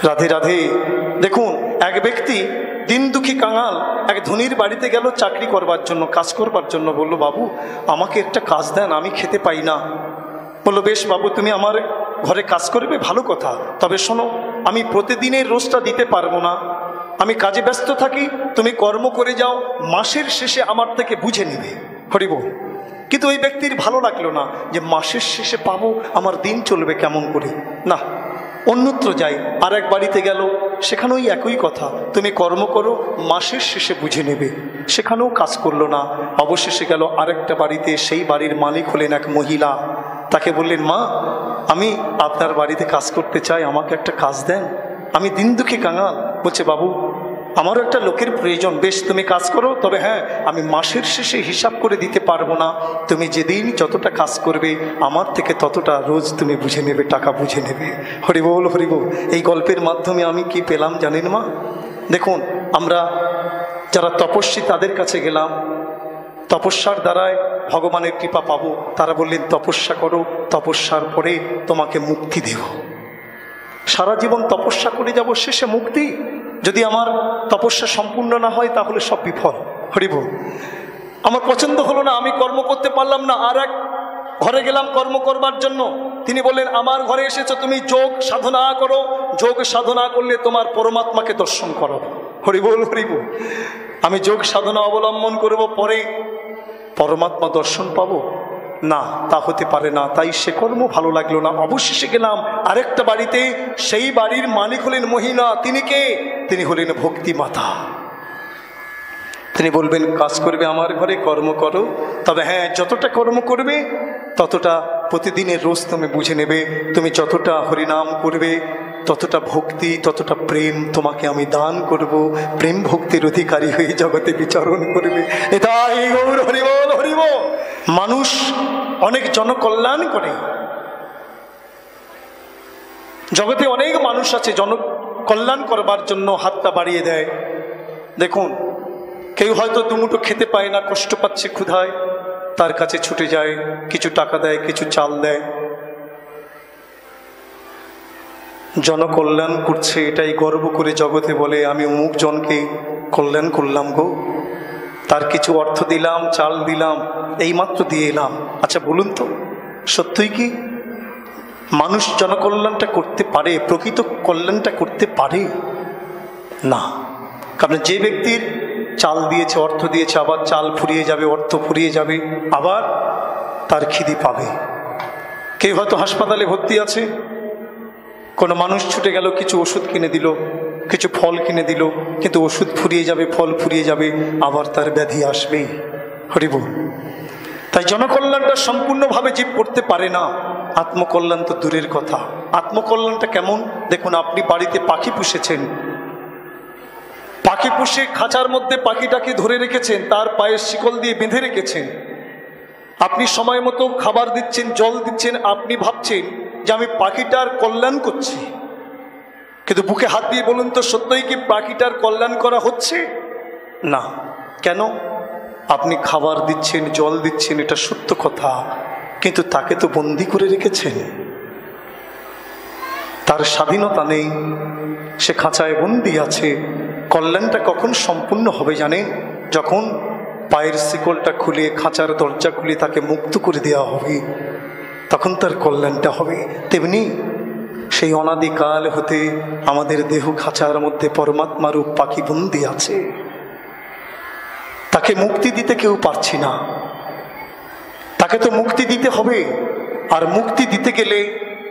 রাধে রাধে। দেখুন, এক ব্যক্তি দিন দুঃখী কাঙাল এক ধনীর বাড়িতে গেল চাকরি করবার জন্য, কাজ করবার জন্য। বলল, বাবু আমাকে একটা কাজ দেন, আমি খেতে পাই না। বললো, বেশ বাবু, তুমি আমার ঘরে কাজ করবে, ভালো কথা, তবে শোনো, আমি প্রতিদিনের রোজটা দিতে পারবো না, আমি কাজে ব্যস্ত থাকি, তুমি কর্ম করে যাও, মাসের শেষে আমার থেকে বুঝে নিবে। হরি বল। কিন্তু ওই ব্যক্তির ভালো লাগলো না যে মাসের শেষে পাবো, আমার দিন চলবে কেমন করে, না অন্যত্র যাই। আর এক বাড়িতে গেল, সেখানেও একই কথা, তুমি কর্ম করো, মাসের শেষে বুঝে নেবে। সেখানেও কাজ করলো না। অবশেষে গেল আরেকটা বাড়িতে, সেই বাড়ির মালিক হলেন এক মহিলা। তাকে বললেন, মা আমি আপনার বাড়িতে কাজ করতে চাই, আমাকে একটা কাজ দেন, আমি দিন দুঃখী কাঙাল। বলছে, বাবু আমারও একটা লোকের প্রয়োজন। বেশ তুমি কাজ করো, তবে হ্যাঁ আমি মাসের শেষে হিসাব করে দিতে পারবো না, তুমি যেদিন যতটা কাজ করবে আমার থেকে ততটা রোজ তুমি বুঝে নেবে, টাকা বুঝে নেবে। হরিবোল হরিবোল। এই গল্পের মাধ্যমে আমি কি পেলাম জানেন মা? দেখুন, আমরা যারা তপস্বী তাদের কাছে গেলাম, তপস্যার দ্বারায় ভগবানের কৃপা পাবো। তারা বললেন, তপস্যা করো, তপস্যার পরে তোমাকে মুক্তি দেব। সারা জীবন তপস্যা করে যাব, শেষে মুক্তি? যদি আমার তপস্যা সম্পূর্ণ না হয় তাহলে সব বিফল। হরিবল। আমার পছন্দ হলো না, আমি কর্ম করতে পারলাম না, আর এক ঘরে গেলাম কর্ম করবার জন্য। তিনি বললেন, আমার ঘরে এসেছো, তুমি যোগ সাধনা করো, যোগ সাধনা করলে তোমার পরমাত্মাকে দর্শন করো। হরিবল হরিবল। আমি যোগ সাধনা অবলম্বন করব, পরে পরমাত্মা দর্শন পাবো? না, তা হতে পারে না। তাই সে কর্ম ভালো লাগলো না। অবশেষে গেলাম আরেকটা বাড়িতে, সেই বাড়ির মালিক হলেন মহিলা। তিনি কে? তিনি হলেন ভক্তি মাতা। তিনি বলবেন, কাজ করবে আমার ঘরে, কর্ম করো, তবে হ্যাঁ যতটা কর্ম করবে ততটা প্রতিদিনের রোজ তুমি বুঝে নেবে, তুমি যতটা হরিনাম করবে ততটা ভক্তি, ততটা প্রেম তোমাকে আমি দান করব, প্রেম ভক্তির অধিকারী হয়ে জগতে বিচরণ করবে। এটাই গৌর হরিবল হরিবল। মানুষ অনেক জনকল্যাণ করে, জগতে অনেক মানুষ আছে জনকল্যাণ করবার জন্য হাতটা বাড়িয়ে দেয়। দেখুন, কেউ হয়তো দুমুঠো খেতে পায় না, কষ্ট পাচ্ছে ক্ষুধায়, তার কাছে ছুটে যায়, কিছু টাকা দেয়, কিছু চাল দেয়। জনকল্যাণ করছে, এটাই গর্ব করে জগতে বলে, আমি অমুক জনকে কল্যাণ করলাম গো, তার কিছু অর্থ দিলাম, চাল দিলাম, এইমাত্র দিয়ে এলাম। আচ্ছা বলুন তো, সত্যই কি মানুষ জনকল্যাণটা করতে পারে, প্রকৃত কল্যাণটা করতে পারে? না। কারণ যে ব্যক্তির চাল দিয়েছে, অর্থ দিয়েছে, আবার চাল ফুরিয়ে যাবে, অর্থ ফুরিয়ে যাবে, আবার তার খিদে পাবে। কেউ হয়তো হাসপাতালে ভর্তি আছে, কোনো মানুষ ছুটে গেল, কিছু ওষুধ কিনে দিল, কিছু ফল কিনে দিল, কিন্তু ওষুধ ফুরিয়ে যাবে, ফল ফুরিয়ে যাবে, আবার তার ব্যাধি আসবে। হরিবল। তাই জনকল্যাণটা সম্পূর্ণভাবে জীব করতে পারে না, আত্মকল্যাণ তো দূরের কথা। আত্মকল্যাণটা কেমন? দেখুন, আপনি বাড়িতে পাখি পুষেছেন, পাখি পুষে খাঁচার মধ্যে পাখিটাকে ধরে রেখেছেন, তার পায়ের শিকল দিয়ে বেঁধে রেখেছেন, আপনি সময় মতো খাবার দিচ্ছেন, জল দিচ্ছেন, আপনি ভাবছেন যে আমি পাখিটার কল্যাণ করছি, কিন্তু বুকে হাত দিয়ে বলুন তো, সত্যই কি পাখিটার কল্যাণ করা হচ্ছে? না। কেন? আপনি খাবার দিচ্ছেন, জল দিচ্ছেন, এটা সত্য কথা, কিন্তু তাকে তো বন্দি করে রেখেছেন, তার স্বাধীনতা নেই, সে খাঁচায় বন্দি আছে। কল্যাণটা কখন সম্পূর্ণ হবে জানেন? যখন পায়ের শিকলটা খুলে, খাঁচার দরজা খুলে তাকে মুক্ত করে দেওয়া হবে, তখন তার কল্যাণটা হবে। তেমনি সেই অনাদিকাল হতে আমাদের দেহ খাঁচার মধ্যে পরমাত্মা রূপ পাখি বন্দি আছে, তাকে মুক্তি দিতে কেউ পারছি না, তাকে তো মুক্তি দিতে হবে। আর মুক্তি দিতে গেলে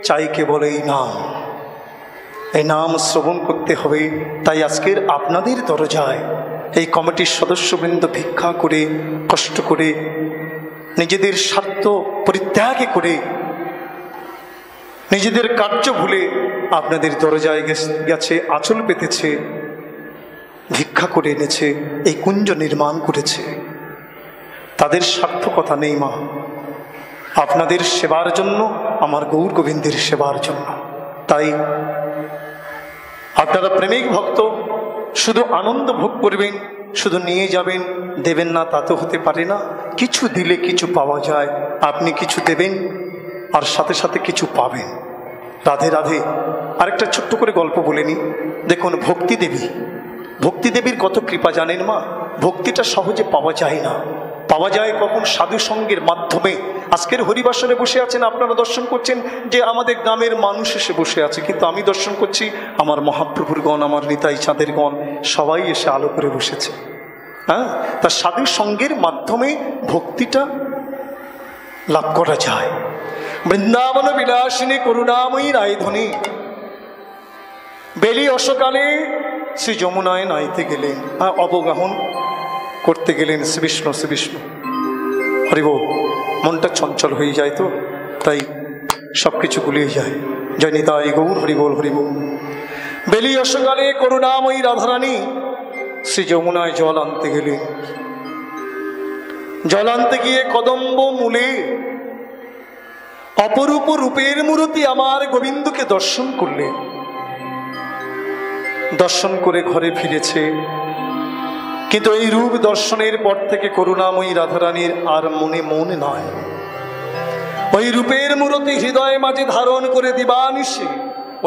চাই কেবল এই নাম, এই নাম শ্রবণ করতে হবে। তাই আজকের আপনাদের দরজায় এই কমিটির সদস্যবৃন্দ ভিক্ষা করে, কষ্ট করে, নিজেদের স্বার্থ পরিত্যাগ করে, নিজেদের কার্য ভুলে আপনাদের দরজায় গেছে, আঁচল পেতেছে, ভিক্ষা করে এনেছে, এই কুঞ্জ নির্মাণ করেছে। তাদের স্বার্থকতা নেই মা, আপনাদের সেবার জন্য, আমার গৌর গোবিন্দের সেবার জন্য। তাই আপনারা প্রেমিক ভক্ত, শুধু আনন্দ ভোগ করবেন, শুধু নিয়ে যাবেন, দেবেন না তা তো হতে পারে না। কিছু দিলে কিছু পাওয়া যায়, আপনি কিছু দেবেন আর সাথে সাথে কিছু পাবেন। রাধে রাধে। আরেকটা ছোট্ট করে গল্প বলে নি। দেখুন ভক্তি দেবীর কত কৃপা জানেন মা। ভক্তিটা সহজে পাওয়া যায় না, পাওয়া যায় কখন? সাধু সঙ্গের মাধ্যমে। আজকের হরিবাসরে বসে আছেন, আপনারা দর্শন করছেন যে আমাদের গ্রামের মানুষ এসে বসে আছে, কিন্তু আমি দর্শন করছি আমার মহাপ্রভুর গণ, আমার নিতাই চাঁদের গণ, সবাই এসে আলো করে বসেছে। হ্যাঁ, তা সাধু সঙ্গের মাধ্যমে ভক্তিটা লাভ করা যায়। বৃন্দাবন বিলাসিনী করুণাময়ী রায়ধনী বেলি অসকালে শ্রী যমুনায় নাইতে গেলেন, অবগাহন করতে গেলেন শ্রী বিষ্ণু। হরিবোল, মনটা চঞ্চল হয়ে যায় তো, তাই সব কিছু গুলিয়ে যায়। জয় নিতাই গৌর, হরিবোল হরিবোল। বেলি অসকালে করুণাময়ী রাধারানী শ্রী যমুনায় জল আনতে গেলেন। জল আনতে গিয়ে কদম্ব মূলে অপরূপ রূপের মূর্তি আমার গোবিন্দকে দর্শন করলেন। দর্শন করে ঘরে ফিরেছে, কিন্তু এই রূপ দর্শনের পর থেকে করুণাময়ী রাধারানীর আর মনে নয়। ওই রূপের মূর্তি হৃদয় মাঝে ধারণ করে দিবানিশি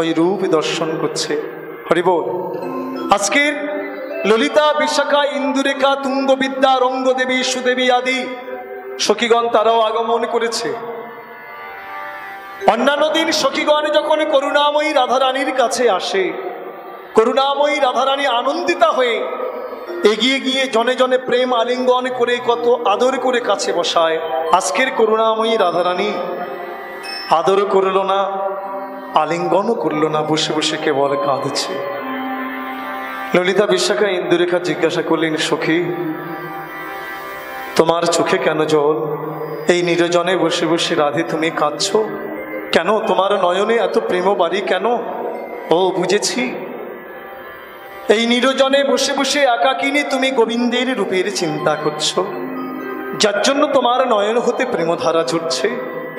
ওই রূপ দর্শন করছে। হরিবোল। আজকের ললিতা, বিশাখা, ইন্দুরেখা, তুঙ্গবিদ্যা, রঙ্গদেবী, সুদেবী আদি সখীগণ তারাও আগমন করেছে। অন্যান্য দিন সখীগণ যখন করুণাময়ী রাধারানীর কাছে আসে, করুণাময়ী রাধারানী আনন্দিতা হয়ে এগিয়ে গিয়ে জনে জনে প্রেম আলিঙ্গন করে কত আদর করে কাছে বসায়। আজকের করুণাময়ী রাধারানী আদর করল না, আলিঙ্গনও করল না, বসে বসে কেবল কাঁদছে। ললিতা, বিশাখা, ইন্দুরেখা জিজ্ঞাসা করলেন, সখী তোমার চোখে কেন জল? এই নিরজনে বসে বসে রাধে তুমি কাঁদছ কেন? তোমার নয়নে এত প্রেম বাড়ি কেন? ও বুঝেছি, এই নিরজনে বসে বসে একাকিনী তুমি গোবিন্দের রূপের চিন্তা করছো, যার জন্য তোমার নয়ন হতে প্রেমধারা ঝরছে।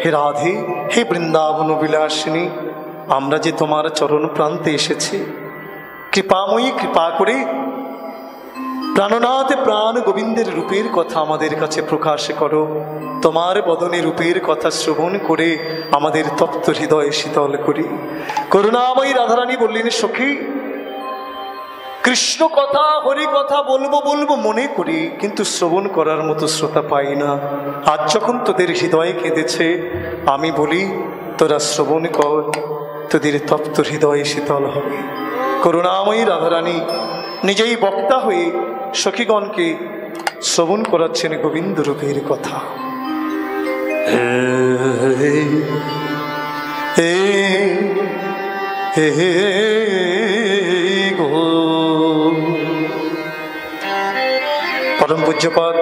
হে রাধে, হে বৃন্দাবন বিলাসিনী, আমরা যে তোমার চরণ প্রান্তে এসেছি, কৃপাময়ী কৃপা করে প্রাণনাথ প্রাণ গোবিন্দের রূপের কথা আমাদের কাছে প্রকাশ করো। তোমার বদনে রূপের কথা শ্রবণ করে আমাদের তপ্ত হৃদয় শীতল করি। করুণাময়ী রাধারানী বললেন, সখী কৃষ্ণ কথা, হরি কথা বলবো মনে করি, কিন্তু শ্রবণ করার মতো শ্রোতা পাই না। আজ যখন তোদের হৃদয় কেঁদেছে, আমি বলি তোরা শ্রবণ কর, তোদের তপ্ত হৃদয় শীতল হবে। করুণাময়ী রাধারানী নিজেই বক্তা হয়ে সখীগণকে শ্রবণ করাচ্ছেন গোবিন্দ রূপের কথা। পরম পূজ্যপাদ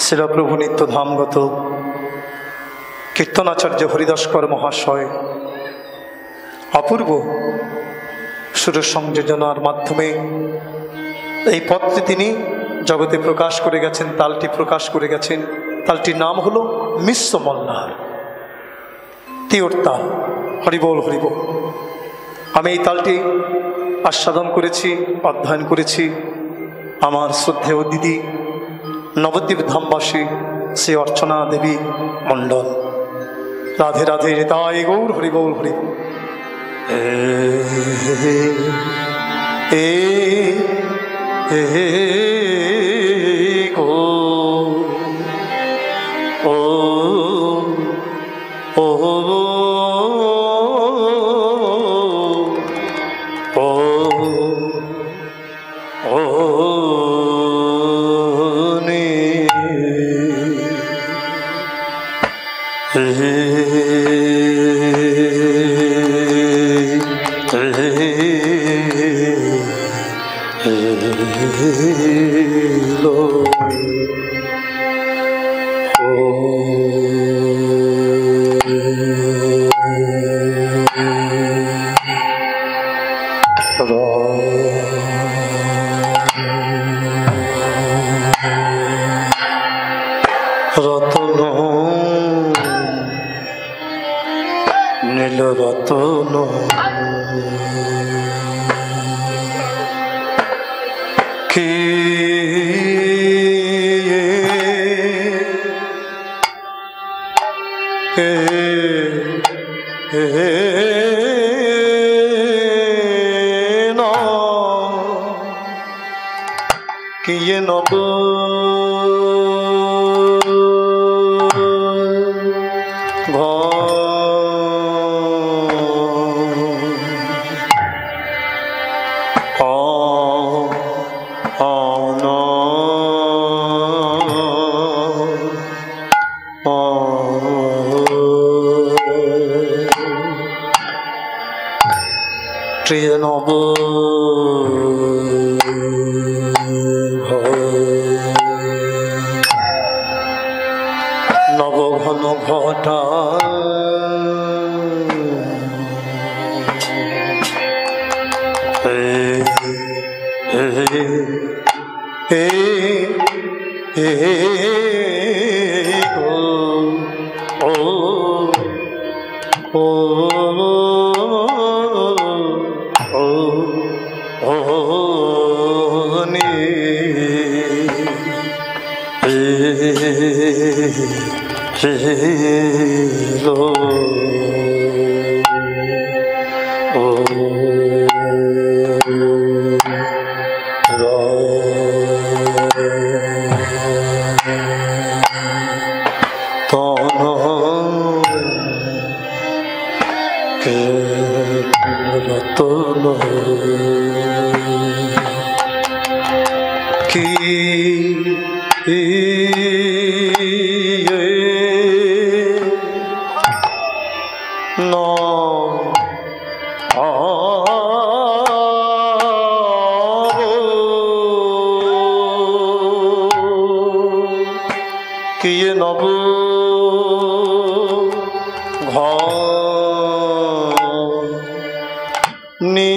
শিলপ্রভু নিত্যধামগত কীর্তনাচার্য হরিদাসকর মহাশয় অপূর্ব সুর সংযোজনার মাধ্যমে এই পথটি তিনি জগতে প্রকাশ করে গেছেন, তালটি প্রকাশ করে গেছেন। তালটির নাম হলো মিশ্র মল্লার তিওর তাল। হরিবোল হরিবোল। আমি এই তালটি আস্বাদন করেছি, অধ্যয়ন করেছি আমার শ্রদ্ধেয় দিদি নবদ্বীপ ধামবাসী শ্রী অর্চনা দেবী মণ্ডল। রাধে রাধে, তাই গৌর, হরিবোল হরিবোল। রতন নীল রতন কি কিয়ে নব প্রিয় নব নব ঘন ঘটা কিয়ে নব নীল নীল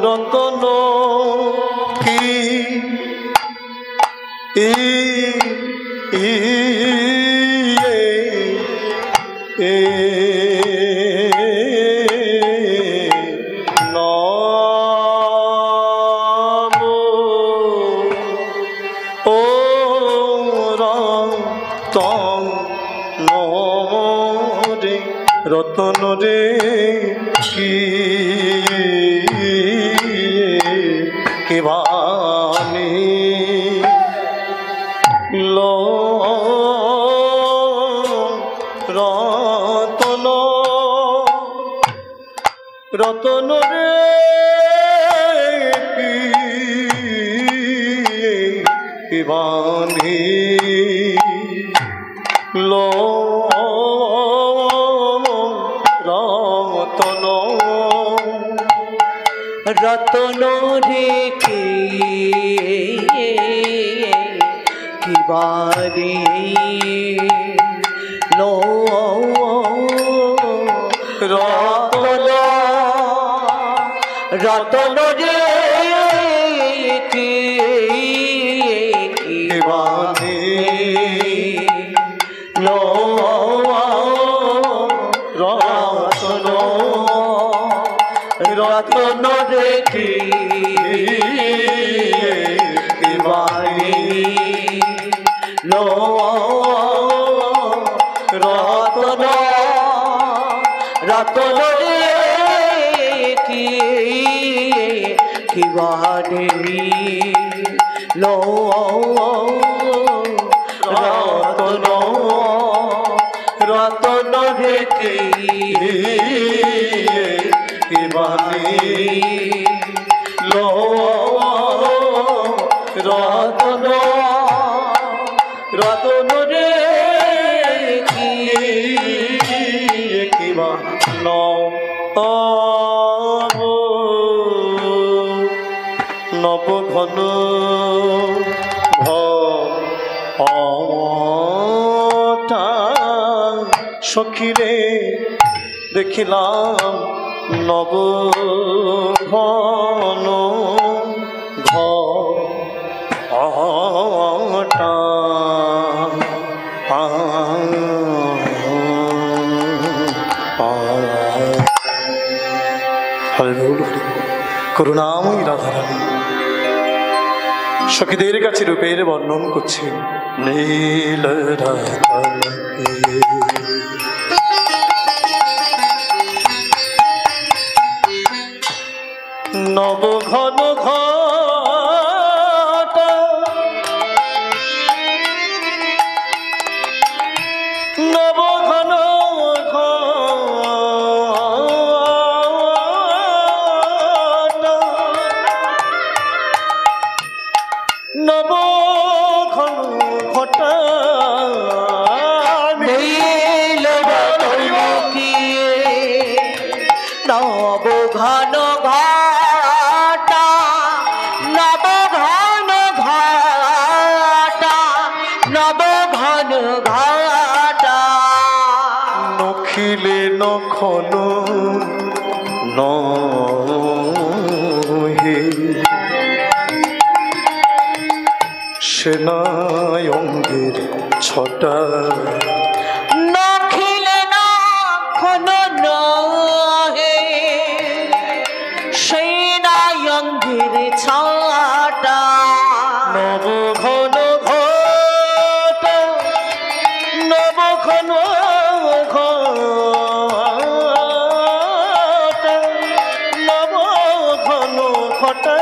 রতন কি রতন রে কি বাণী লো রতন রতন রে কি বাণী লো রতন রে কি বারে লো রতন রতন রে কি বারে লো রতন রতন রে কি বাণী লো রতন রতন রে কি বাণী লো রতন রতন রে কি বাণী লো রতন রতন রে কি নব ঘন সখীরে দেখিলাম নব ঘন ঘটা করুণাময়ী রাধারানী সখীদের কাছে রূপের বর্ণন করছেন। নীল রাতালকে নব ঘন ঘটা নব ঘন ঘটা নব ঘন ঘটা নীল রাতালকিয়ে নব ঘন ঘটা নব ঘন ঘটা নব ঘন ঘটা নখিলে নখন নহে সেনায় অঙ্গের ছটা নখিলে নখন নহে সেনায়ঙ্গের ছাটা নব ঘন ঘটা নব ঘন ঘটা নব ঘন ঘটা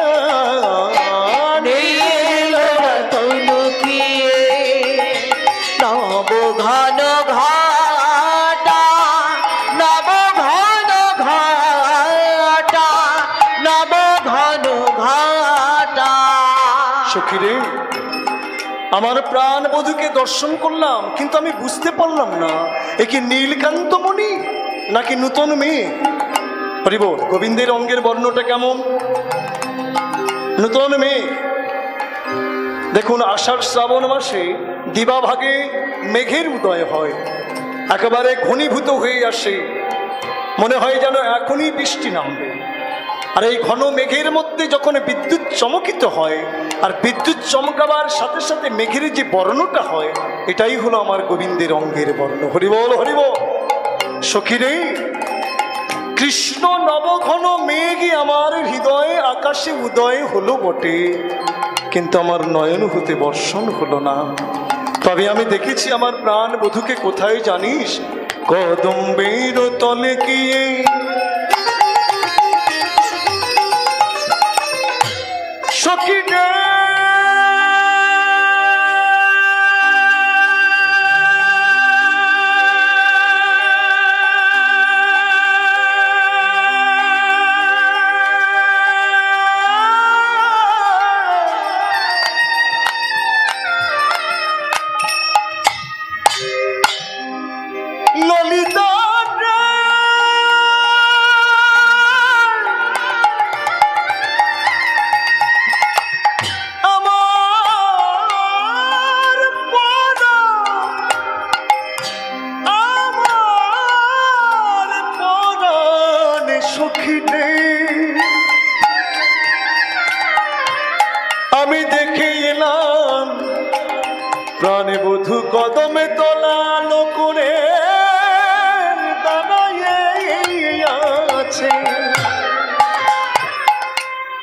নীল রাতালকিয়ে নব ঘন ঘটা নব ঘন ঘটা নব ঘন ঘটা সখীরে, আমার প্রাণ বধূকে দর্শন করলাম, কিন্তু আমি বুঝতে পারলাম না এ কি নীলকান্তমণি নাকি নূতন মেয়ে। হরি বল। গোবিন্দের অঙ্গের বর্ণটা কেমন? নূতন মেয়ে। দেখুন, আষাঢ় শ্রাবণ মাসে দিবাভাগে মেঘের উদয় হয়, একেবারে ঘনীভূত হয়ে আসে, মনে হয় যেন এখনই বৃষ্টি নামবে। আর এই ঘন মেঘের মধ্যে যখন বিদ্যুৎ চমকিত হয়, আর বিদ্যুৎ চমকাবার সাথে সাথে মেঘের যে বর্ণটা হয়, এটাই হলো আমার গোবিন্দের অঙ্গের বর্ণ। হরিবল হরিবল। সখীরে, কৃষ্ণ নবঘন মেঘ আমার হৃদয়ে আকাশে উদয় হলো বটে, কিন্তু আমার নয়ন হতে বর্ষণ হলো না। তবে আমি দেখেছি আমার প্রাণ বধূকে কোথায় জানিস? কদম্বের তলে গিয়ে সখীরে, ললিতা আমি দেখে এলাম প্রাণে বধূ কদমে তোলানো করে দাঁড়াইয়ে আছে।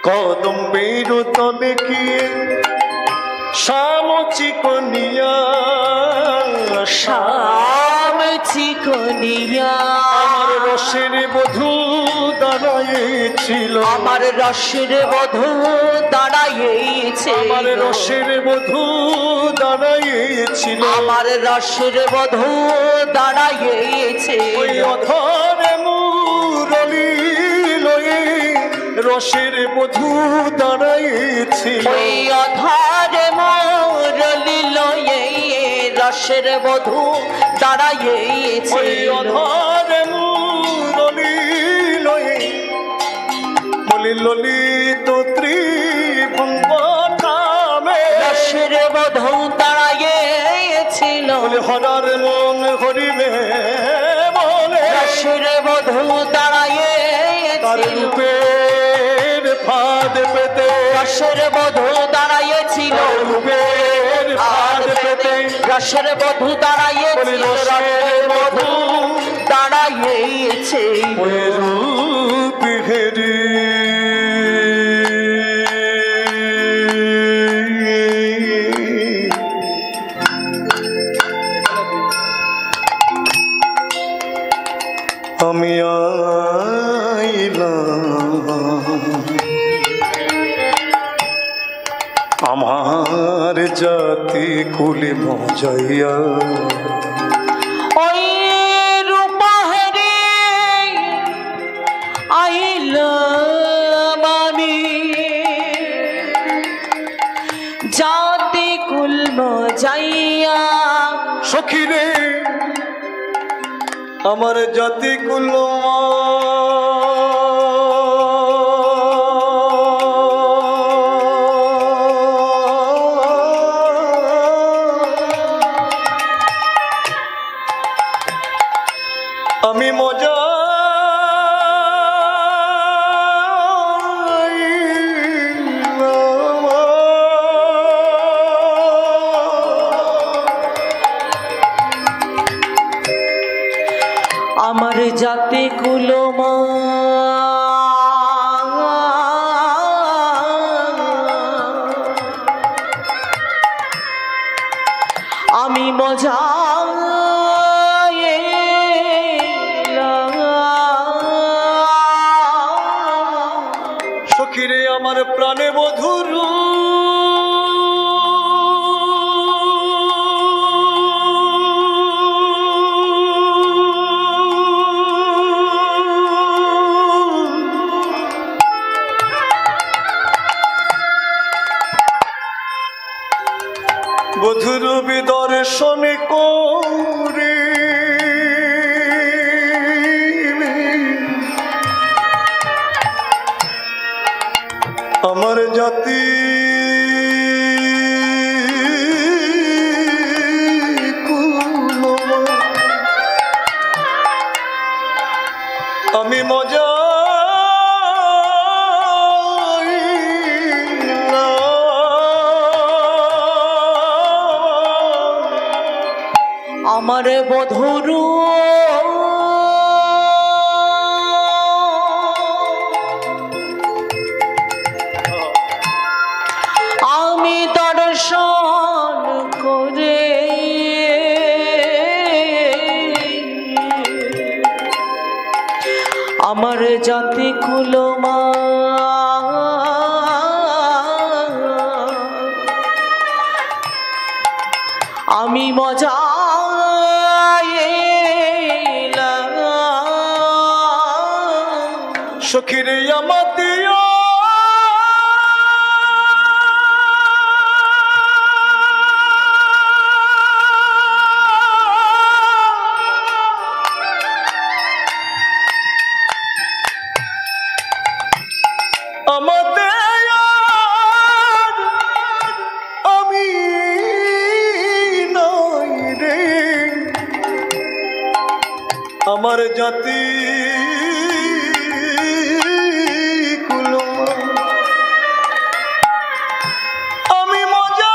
কদম বেরো তবে কি শামচিকনিয়া শামচিকনিয়া আমার রসের বধূ দাঁড়াইয়েছিল, আমার রসের বধূ দাঁড়াইয়েছে, আমার রসের বধূ দাঁড়াইয়েছিল, আমার রসের বধূ দাঁড়াইয়েছে। ওই অধরে মুরলি লয়ে রসের বধূ দাঁড়াইয়েছিল, ওই অধরে মুরলি লয়ে রসের বধূ দাঁড়াইয়েছে। ওই অধরে মুরলি লয়ে বলি ললিত ত্রিভঙ্গ থামে রসের বধূ দাঁড়াইয়েছিল, বলে হরার মন হরিবে বলে রসের বধূ তার দাঁড়াইয়েছিল, রূপের ফাঁদ পেতে রসের বধূ দাঁড়াইয়েছিল, রূপের ফাঁদ পেতে রসের বধূ বলি দাঁড়াইয়েছিল, রসের বধূ দাঁড়াইয়েছে। ওই রূপ হেরি আমার জাতি কুলে মজাইয়া ওই রূপাহারে আইলাম আমি জাতি কুল মজাইয়া। সখী রে আমার জাতি কুল আমি মজা আমার জাতি কুলমা আমি মজা সখীরে আমার প্রাণে বধুর বধুর বিদর্শন করে আমার জাতি আমি মজা আমার বধুরু আমি দর্শন করে আমার জাতি কুলমা আমি মজা সখীরে আমাদিয়া আমি নাই রে আমার জাতি আমি মজা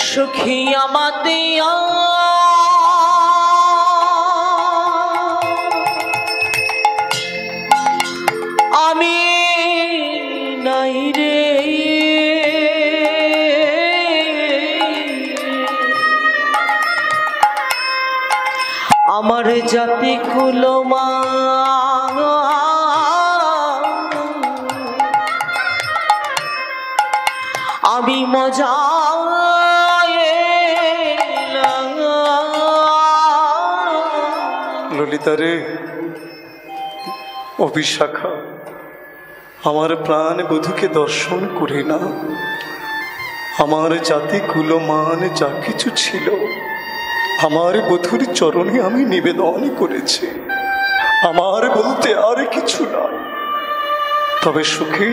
সুখী আমাদিয়া আমি নাই রে আমার জাতি কুলমা আমি মজা ললিতা রে অভিশাখা আমার প্রাণ বধূকে দর্শন করে না আমার জাতি কুলমান যা কিছু ছিল আমার বধূর চরণে আমি নিবেদন করেছি আমার বলতে আর কিছু না তবে সুখে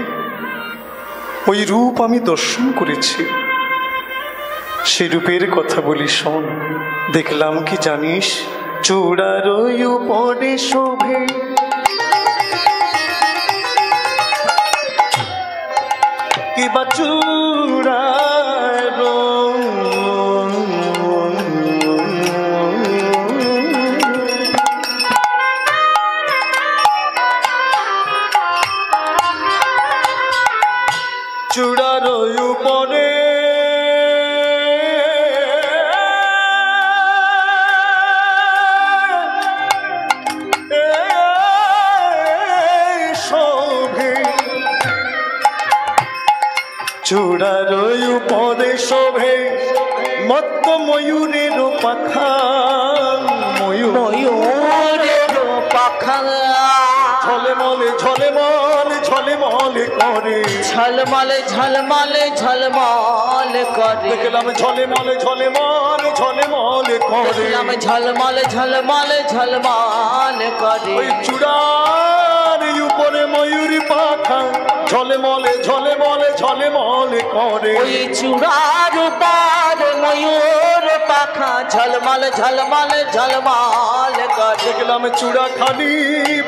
ওই রূপ আমি দর্শন করেছি সেই রূপের কথা বলি শোন দেখলাম কি জানিস চূড়ার উপরে শোভে কিবা চূড়ার চূড়ার উপরে পাখা ময়ূর ময়ূরের পাখা ঝলমলে ঝলমলে ঝলমলে করে ঝলমলে ঝলমলে ঝলমলে করে দেখলাম ঝলমলে ঝলমলে ঝলমলে করে দেখলাম ঝলমলে ঝলমলে ঝলমলে করে ওই চূড়ার উপরে ময়ূর পাখা ঝলমলে ঝলমলে ঝলমলে করে ওই চূড়ার উপর ময়ূর পাখা ঝলমলে ঝলমলে ঝলমলে করে দেখলাম চূড়া খালি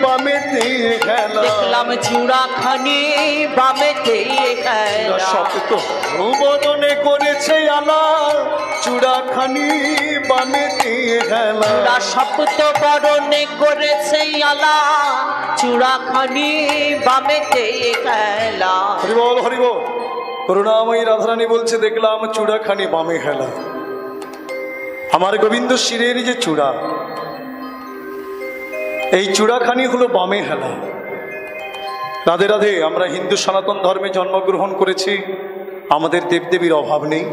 বামেতে খেলা দেখলাম চূড়া খানি বামেতে খেলা শক্ত বদনে করেছে আলা চূড়া খানি বামেতে খেলা চূড়া সপ্ত বরণে করেছে আলা চূড়া খানি বামেতে খেলা হরিবল হরিবল করুণাময়ী রাধারানী বলছে দেখলাম চূড়া খানি বামে হেলা আমার গোবিন্দ শিরের যে চূড়া এই চূড়াখানি হলো বামে হেলা রাধে রাধে আমরা হিন্দু সনাতন ধর্মে জন্মগ্রহণ করেছি আমাদের দেবদেবীর অভাব নেই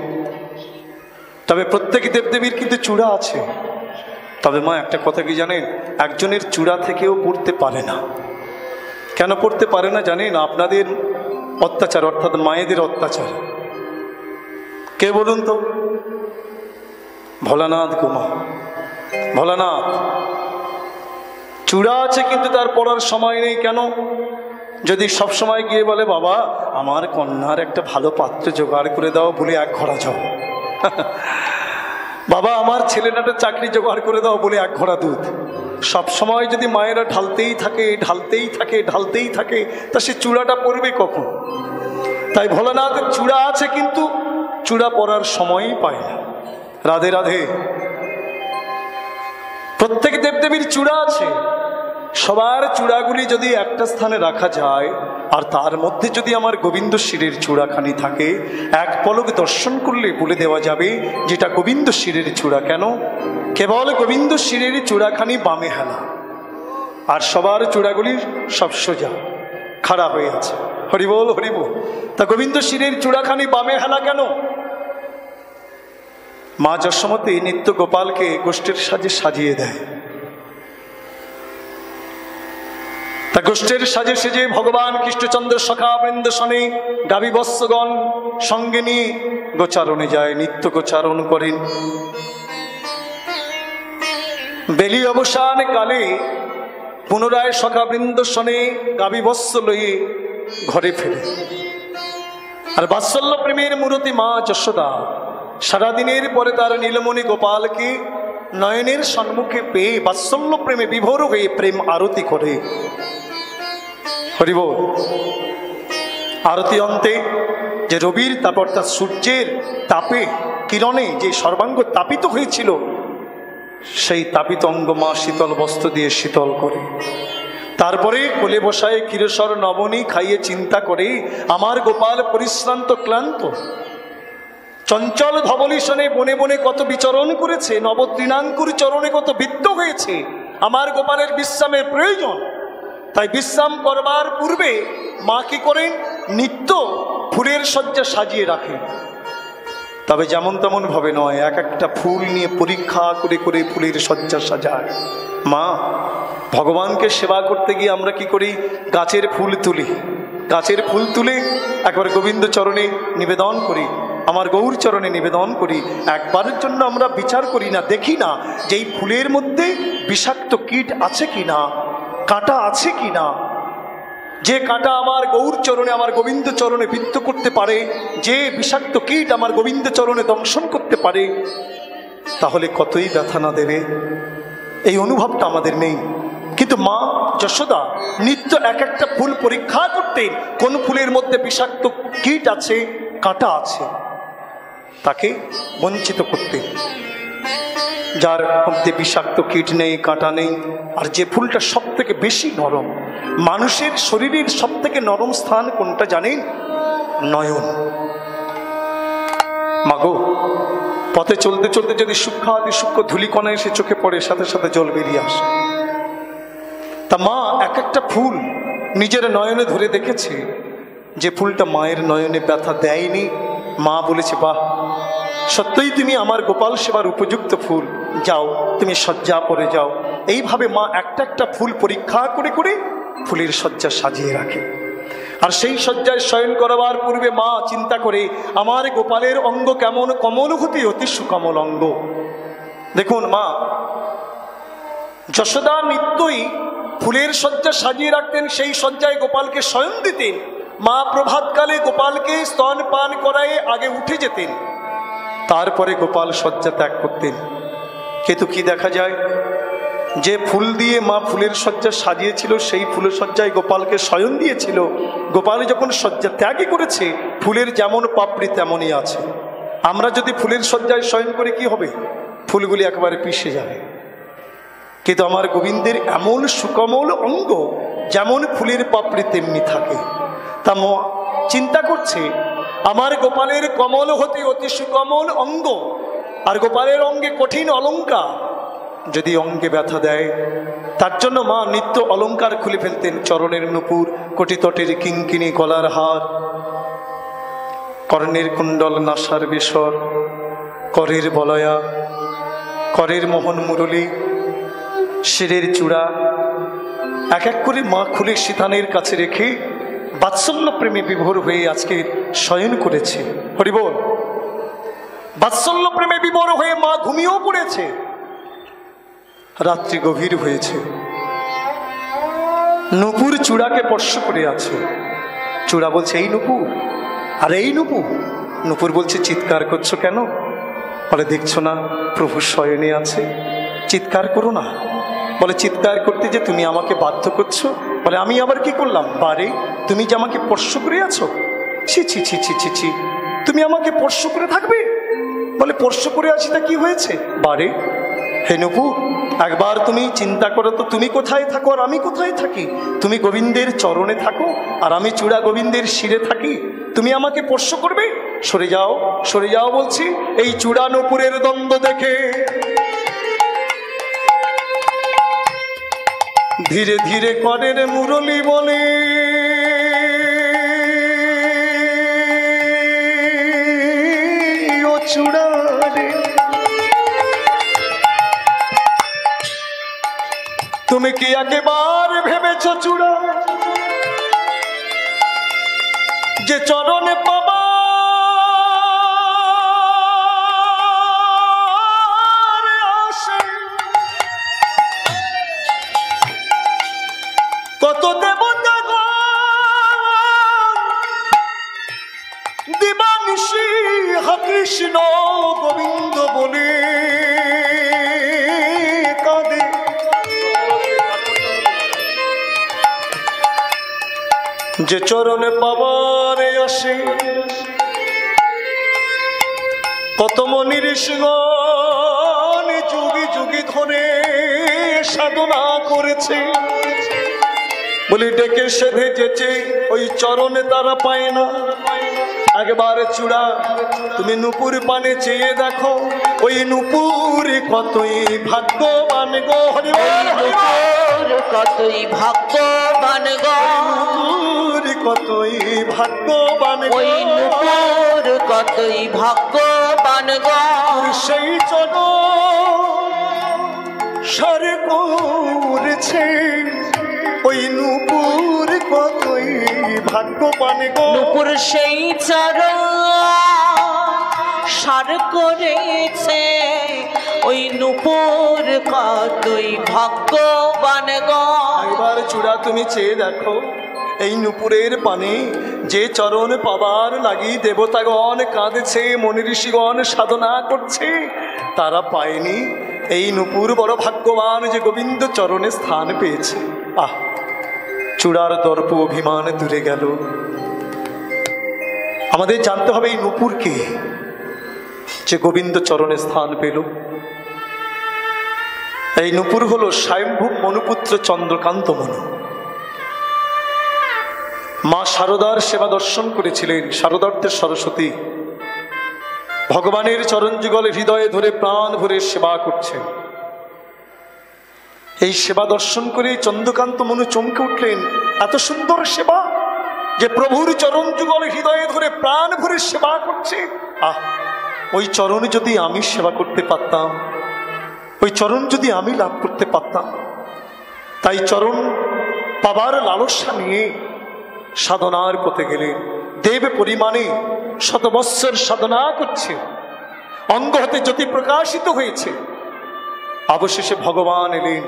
তবে প্রত্যেক দেবদেবীর কিন্তু চূড়া আছে তবে মা একটা কথা কি জানেন একজনের চূড়া থেকেও পড়তে পারে না কেন পড়তে পারে না জানেন আপনাদের অত্যাচার অর্থাৎ মায়েদের অত্যাচার কে বলুন তো ভোলানাথ কুমার ভোলানাথ চূড়া আছে কিন্তু তার পড়ার সময় নেই কেন যদি সব সময় গিয়ে বলে বাবা আমার কন্যার একটা ভালো পাত্র জোগাড় করে দাও বলে এক ঘোড়া যাও বাবা আমার ছেলেটাটা চাকরি জোগাড় করে দাও বলে এক ঘোড়া দুধ সব সময় যদি মায়েরা ঢালতেই থাকে ঢালতেই থাকে ঢালতেই থাকে তা সে চূড়াটা পড়বে কখন তাই ভোলানাথের চূড়া আছে কিন্তু চূড়া পড়ার সময়ই পায় না রাধে রাধে প্রত্যেক দেবদেবীর চূড়া আছে সবার চূড়াগুলি যদি একটা স্থানে রাখা যায় আর তার মধ্যে যদি আমার গোবিন্দ শিরের চূড়াখানি থাকে এক পলক দর্শন করলে বলে দেওয়া যাবে যেটা গোবিন্দ শিরের চূড়া কেন কেবল গোবিন্দ শিরের চূড়াখানি বামে হেলা আর সবার চূড়াগুলি সব সোজা খাড়া হয়ে আছে হরিবল হরিবল তা গোবিন্দ শিরের চূড়াখানি বামে হেলা কেন মা যশোমতী নিত্য গোপালকে গোষ্ঠীর সাজে সাজিয়ে দেয় তা গোষ্ঠীর সাজে সেজে ভগবান কৃষ্ণচন্দ্র সখা বৃন্দ শনে গাভী বৎসগণ সঙ্গে নিয়ে গোচারণে যায় নিত্য গোচারণ করেন বেলি অবসান কালে পুনরায় সখা বৃন্দ শনে গাভী বৎস লয়ে ঘরে ফেরে আর বাৎসল্য প্রেমের মূরতি মা যশোদা সারাদিনের পরে তার নীলমণি গোপালকে নয়নের সম্মুখে পেয়ে বাৎসল্য প্রেমে বিভোর হয়ে প্রেম আরতি করে হরিবল আরতি অন্তে যে রবির তাপ অর্থাৎ সূর্যের তাপে কিরণে যে সর্বাঙ্গ তাপিত হয়েছিল সেই তাপিত অঙ্গ মা শীতল বস্ত্র দিয়ে শীতল করে তারপরে কোলে বসায় ক্ষীরসর নবনী খাইয়ে চিন্তা করে আমার গোপাল পরিশ্রান্ত ক্লান্ত চঞ্চল ধবলিশনে বনে বনে কত বিচরণ করেছে নবতৃণাঙ্কুর চরণে কত বিদ্ধ হয়েছে আমার গোপালের বিশ্রামের প্রয়োজন তাই বিশ্রাম করবার পূর্বে মা কি করেন নিত্য ফুলের শয্যা সাজিয়ে রাখেন তবে যেমন তেমন ভাবে নয় এক একটা ফুল নিয়ে পরীক্ষা করে করে ফুলের শয্যা সাজায় মা ভগবানকে সেবা করতে গিয়ে আমরা কি করি গাছের ফুল তুলি গাছের ফুল তুলে একবার গোবিন্দ চরণে নিবেদন করি আমার গৌর চরণে নিবেদন করি একবারের জন্য আমরা বিচার করি না দেখি না যে এই ফুলের মধ্যে বিষাক্ত কীট আছে কি না কাঁটা আছে কি না যে কাঁটা আমার গৌর চরণে আমার গোবিন্দ চরণে বিদ্ধ করতে পারে যে বিষাক্ত কীট আমার গোবিন্দ চরণে দংশন করতে পারে তাহলে কতই ব্যথা না দেবে এই অনুভবটা আমাদের নেই কিন্তু মা যশোদা নিত্য এক একটা ফুল পরীক্ষা করতেন কোন ফুলের মধ্যে বিষাক্ত কীট আছে কাঁটা আছে তাকে বঞ্চিত করতেন যার মধ্যে বিষাক্ত কীট নেই কাঁটা নেই আর যে ফুলটা সব থেকে বেশি নরম মানুষের শরীরের সব থেকে নরম স্থান কোনটা জানেন নয়ন মাগো পথে চলতে চলতে যদি সূক্ষ্ম আদি সূক্ষ্ম ধূলিকণা এসে চোখে পড়ে সাথে সাথে জল বেরিয়ে আসে তা মা এক একটা ফুল নিজের নয়নে ধরে দেখেছে যে ফুলটা মায়ের নয়নে ব্যথা দেয়নি মা বলেছে বাহ সত্যই তুমি আমার গোপাল সেবার উপযুক্ত ফুল, যাও তুমি শয্যা পরে যাও। এইভাবে মা একটা একটা ফুল পরীক্ষা করে করে ফুলের শয্যা সাজিয়ে রাখে। আর সেই শয্যায় শয়ন করাবার পূর্বে মা চিন্তা করে আমার গোপালের অঙ্গ কেমন কমল হতে অতি সুকমল অঙ্গ। দেখুন মা যশোদা নিত্যই ফুলের শয্যা সাজিয়ে রাখতেন, সেই শয্যায় গোপালকে শয়ন দিতেন। মা প্রভাতকালে গোপালকে স্তন পান করায় আগে উঠে যেতেন, তারপরে গোপাল শয্যা ত্যাগ করতেন। কিন্তু কি দেখা যায়, যে ফুল দিয়ে মা ফুলের শয্যা সাজিয়েছিল সেই ফুলের শয্যায় গোপালকে শয়ন দিয়েছিল, গোপাল যখন শয্যা ত্যাগই করেছে ফুলের যেমন পাপড়ি তেমনই আছে। আমরা যদি ফুলের শয্যায় শয়ন করে কি হবে, ফুলগুলি একেবারে পিষে যাবে। কিন্তু আমার গোবিন্দের এমন সুকমল অঙ্গ, যেমন ফুলের পাপড়ি তেমনি থাকে। তা চিন্তা করছে আমার গোপালের কমল হতে অতি সুকমল অঙ্গ, আর গোপালের অঙ্গে কঠিন অলঙ্কার, যদি অঙ্গে ব্যথা দেয় তার জন্য মা নিত্য অলঙ্কার খুলে ফেলতেন। চরণের নুপুর, কোটিতটের কিঙ্কিনি, গলার হার, কর্ণের কুণ্ডল, নাসার বেসর, করের বলয়া, করের মোহন মুরলী, শিরের চূড়া এক এক করে মা খুলে সীতানের কাছে রেখে বাৎসল্য প্রেমে বিভোর হয়ে আজকে শয়ন করেছে। হরিবল। বাৎসল্য প্রেমে বিভোর হয়ে মা ঘুমিয়েও পড়েছে। রাত্রি গভীর হয়েছে, নুপুর চূড়াকে স্পর্শ করে আছে। চূড়া বলছে এই নুপুর, আর এই নুপুর। নুপুর বলছে চিৎকার করছো কেন? বলে দেখছো না প্রভু শয়নে আছে, চিৎকার করো না। বলে চিৎকার করতে যে তুমি আমাকে বাধ্য করছো। বলে আমি আবার কি করলাম? বারে তুমি যে আমাকে স্পর্শ করে আছো, ছি ছি ছি ছি ছি ছি, তুমি আমাকে স্পর্শ করে থাকবে? বলে স্পর্শ করে আছি তা কি হয়েছে? বারে হে নুপুর, একবার তুমি চিন্তা করো তো, তুমি কোথায় থাকো আর আমি কোথায় থাকি? তুমি গোবিন্দের চরণে থাকো আর আমি চূড়া গোবিন্দের শিরে থাকি। তুমি আমাকে স্পর্শ করবে? সরে যাও, সরে যাও বলছি। এই চূড়া নুপুরের দ্বন্দ্ব দেখে ধীরে ধীরে করের মুরলী বলে ও চূড়া রে, তুমি কি একেবার ভেবেছ চূড়া যে চরণে পাবা কত দেবতা দিবানিশি হা কৃষ্ণ গোবিন্দ বলে কাঁদে। যে চরণে পাবার আসে কত মনির সিংহন যুগি যুগি ধরে সাধনা করেছে, বলি ডেকে সে ভেজেছে ওই চরণে তারা পায় না। একবার চূড়া তুমি নুপুর পানে চেয়ে দেখো, ওই নুপুর কতই ভাগ্যবান গো। হরিবল। কতই ভাগ্যবান গো, কতই ভাগ্যবান গো, ওই নুপুর কতই ভাগ্যবান গো। সেই চরণ সারে করেছে ওই নুপুর কতই ভাগ্যবান গো। নুপুর সেই চরণ সার করেছে, ওই নুপুর কতই ভাগ্যবান গো। এবার চূড়া তুমি চেয়ে দেখো, এই নুপুরের পানে যে চরণ পাবার লাগি দেবতাগণ কাঁদেছে, মনি ঋষিগণ সাধনা করছে, তারা পায়নি। এই নুপুর বড় ভাগ্যবান যে গোবিন্দ চরণে স্থান পেয়েছে। আহ, চূড়ার দর্প অভিমান দূরে গেল। আমাদের জানতে হবে এই নুপুরকে যে গোবিন্দ চরণে স্থান পেল। এই নুপুর হলো স্বয়ম্ভূ মনুপুত্র চন্দ্রকান্ত মনু। মা শারদার সেবা দর্শন করেছিলেন। শারদার্থের সরস্বতী ভগবানের চরণ যুগলে হৃদয়ে ধরে প্রাণ ভরে সেবা করছেন। এই সেবা দর্শন করে চন্দ্রকান্ত মনু চমকে উঠলেন। এত সুন্দর সেবা যে প্রভুর চরণ যুগলে হৃদয়ে ধরে প্রাণ ভরে সেবা করছে। আহ, ওই চরণ যদি আমি সেবা করতে পারতাম, ওই চরণ যদি আমি লাভ করতে পারতাম। তাই চরণ পাবার লালসা নিয়ে সাধনার পথে গেলে দেব পরিমাণে শতবৎসর সাধনা করছে, অঙ্গ হতে জ্যোতি প্রকাশিত হয়েছে। অবশেষে ভগবান এলেন,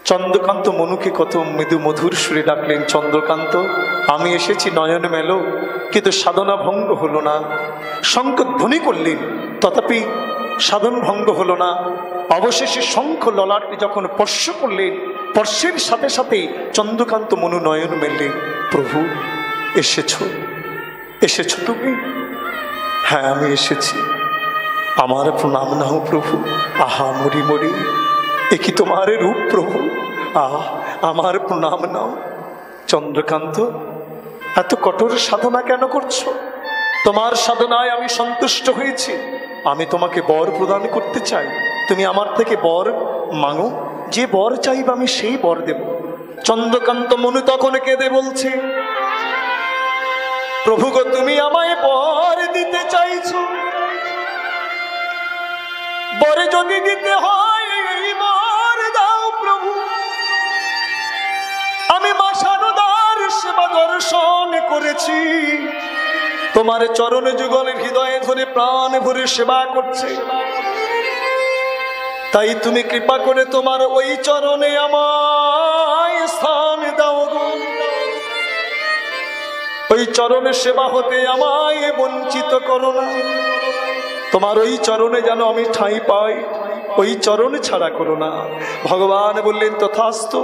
চন্দ্রকান্ত মনুকে কত মৃদু মধুর সুরে ডাকলেন, চন্দ্রকান্ত আমি এসেছি নয়ন মেলো, কিন্তু সাধনা ভঙ্গ হলো না। শঙ্খ ধ্বনি করলেন, তথাপি সাধন ভঙ্গ হলো না। অবশেষে শঙ্খ ললাটটি যখন স্পর্শ করলেন, স্পর্শের সাথে সাথে চন্দ্রকান্ত মনু নয়ন মেললেন। প্রভু এসেছ, এসেছ তুমি? হ্যাঁ আমি এসেছি, আমার প্রণাম নাও প্রভু। আহা মরি মরি, এ কি তোমার রূপ প্রভু, আমার প্রণাম নাও। চন্দ্রকান্ত এত কঠোর সাধনা কেন করছো? তোমার সাধনায় আমি সন্তুষ্ট হয়েছি, আমি তোমাকে বর প্রদান করতে চাই। তুমি আমার থেকে বর মাঙো, যে বর চাইবে আমি সেই বর দেব। চন্দ্রকান্ত মনু তখন কেঁদে বলছে, প্রভু গো তুমি আমায় বর দিতে চাইছো, বরে যদি দিতে হয় এই বর দাও প্রভু। আমি মা সারদার সেবা দর্শন করেছি, তোমার চরণ যুগলের হৃদয়ে ধরে প্রাণ ভরে সেবা করছে। তাই তুমি কৃপা করে তোমার ওই চরণে আমায় স্থান দাও গো। ওই চরণে সেবা হতে আমায় বঞ্চিত করো না। তোমার ওই চরণে যেন আমি ঠাঁই পাই, ওই চরণ ছাড়া করো না। ভগবান বললেন তথাস্তু।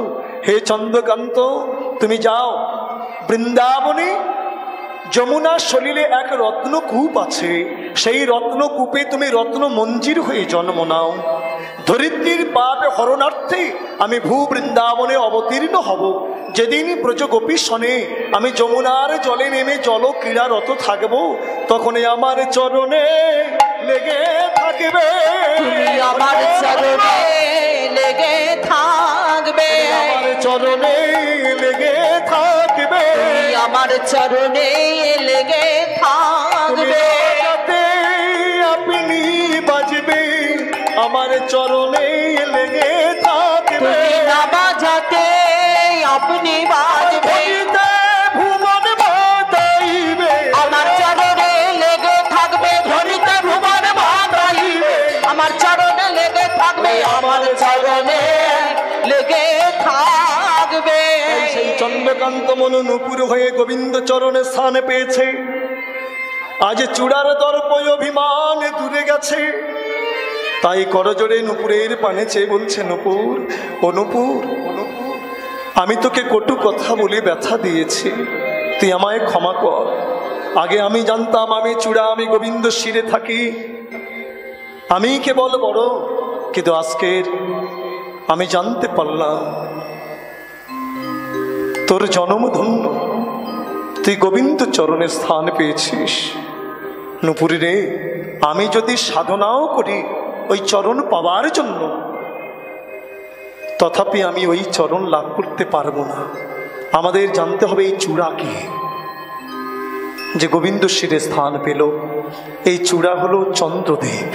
হে চন্দ্রকান্ত তুমি যাও, বৃন্দাবনে যমুনা সলিলে এক রত্নকূপ আছে, সেই রত্নকূপে তুমি রত্ন মঞ্জির হয়ে জন্ম নাও। ধরিত্রীর পাপ হরণার্থে আমি ভূ বৃন্দাবনে অবতীর্ণ হব। যেদিন ব্রজ গোপী শনে আমি যমুনার জলে নেমে জল ক্রীড়ারত থাকব, তখন আমার চরণে লেগে থাকবে, তুমি আমার চরণে লেগে থাকবে, আমার চরণে লেগে থাকবে, তুমি আমার চরণে লেগে থাকবে। যাতে আপনি বাজবে, আমার চরণে লেগে থাকবে, তুমি না বাজাতে আপনি বাজবে, ভুবন বাতাইবে, আমার চরণে লেগে থাকবে, ধরিতে ভুবন বাতাইবে, আমার চরণে লেগে থাকবে, আমার চরণে লেগে থাকবে। সেই চন্দ্রকান্ত মনু নুপুর হয়ে গোবিন্দ চরণে স্থান পেয়েছে। আজ চূড়ার দর্প অভিমান দূরে গেছে, তাই করজোড়ে নুপুরের পানে চেয়ে বলছে, নুপুর ও নুপুর, আমি তোকে কটু কথা বলে ব্যথা দিয়েছি, তুই আমায় ক্ষমা কর। আগে আমি জানতাম আমি চূড়া, আমি গোবিন্দ শিরে থাকি, আমি কেবল বড়, কিন্তু আজকের আমি জানতে পারলাম তোর জনম ধন্য, তুই গোবিন্দ চরণের স্থান পেয়েছিস। নুপুরি রে, আমি যদি সাধনাও করি ওই চরণ পাওয়ার জন্য, তথাপি আমি ওই চরণ লাভ করতে পারবো না। আমাদের জানতে হবে এই চূড়া কি, যে গোবিন্দ শিরে স্থান পেল। এই চূড়া হলো চন্দ্রদেব,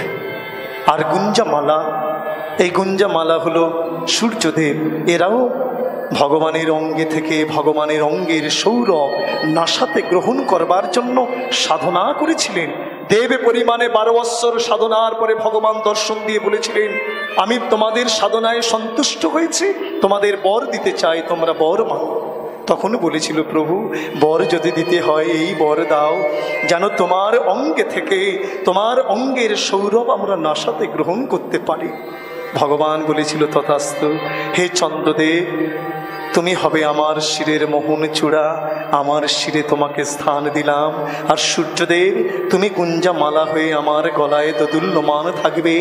আর গুঞ্জামালা, এই গুঞ্জামালা হলো সূর্যদেব। এরাও ভগবানের অঙ্গে থেকে ভগবানের অঙ্গের সৌরভ নাসাতে গ্রহণ করবার জন্য সাধনা করেছিলেন। দেব পরিমাণে 12 বৎসর সাধনার পরে ভগবান দর্শন দিয়ে বলেছিলেন, আমি তোমাদের সাধনায় সন্তুষ্ট হয়েছি, তোমাদের বর দিতে চাই, তোমরা বর মানো। তখন বলেছিল, প্রভু বর যদি দিতে হয় এই বর দাও, যেন তোমার অঙ্গে থেকে তোমার অঙ্গের সৌরভ আমরা নাসাতে গ্রহণ করতে পারি। ভগবান বলেছিল, তথাস্তু। হে চন্দ্রদেব, তুমি হবে আমার শিরের মোহন চূড়া, আমার শিরে তোমাকে স্থান দিলাম। আর সূর্যদেব, তুমি গুঞ্জা মালা হয়ে আমার গলায় দোদুল্যমান থাকবে,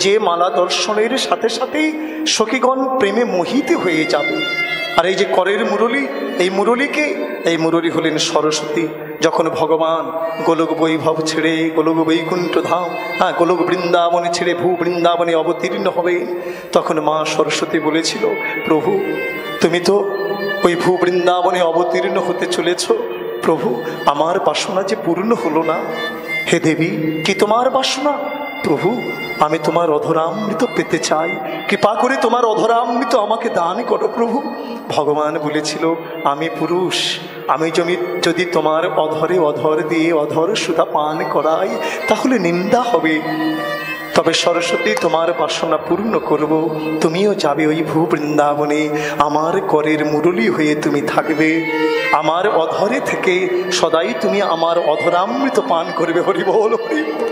যে মালা দর্শনের সাথে সাথেই সখীগণ প্রেমে মোহিত হয়ে যাবে। আর এই যে করের মুরলী, এই মুরলীকে, এই মুরলী হলেন সরস্বতী। যখন ভগবান গোলক বৈভব ছেড়ে গোলক বৈকুণ্ঠ ধাম, গোলক বৃন্দাবনে ছেড়ে ভূ বৃন্দাবনে অবতীর্ণ হবে, তখন মা সরস্বতী বলেছিল, প্রভু তুমি তো ওই ভূ বৃন্দাবনে অবতীর্ণ হতে চলেছ, প্রভু আমার বাসনা যে পূর্ণ হলো না, হে দেবী, কি তোমার বাসনা? প্রভু, আমি তোমার অধরামৃত পেতে চাই, কৃপা করে তোমার অধরামৃত আমাকে দান করো প্রভু। ভগবান বলেছিল, আমি পুরুষ, আমি যদি তোমার অধরে অধর দিয়ে অধর সুধা পান করাই তাহলে নিন্দা হবে। তবে সরস্বতী, তোমার বাসনা পূর্ণ করব, তুমিও যাবে ওই ভূ বৃন্দাবনে, আমার করের মুরলী হয়ে তুমি থাকবে, আমার অধরে থেকে সদাই তুমি আমার অধরামৃত পান করবে। হরি বল, হরি বল।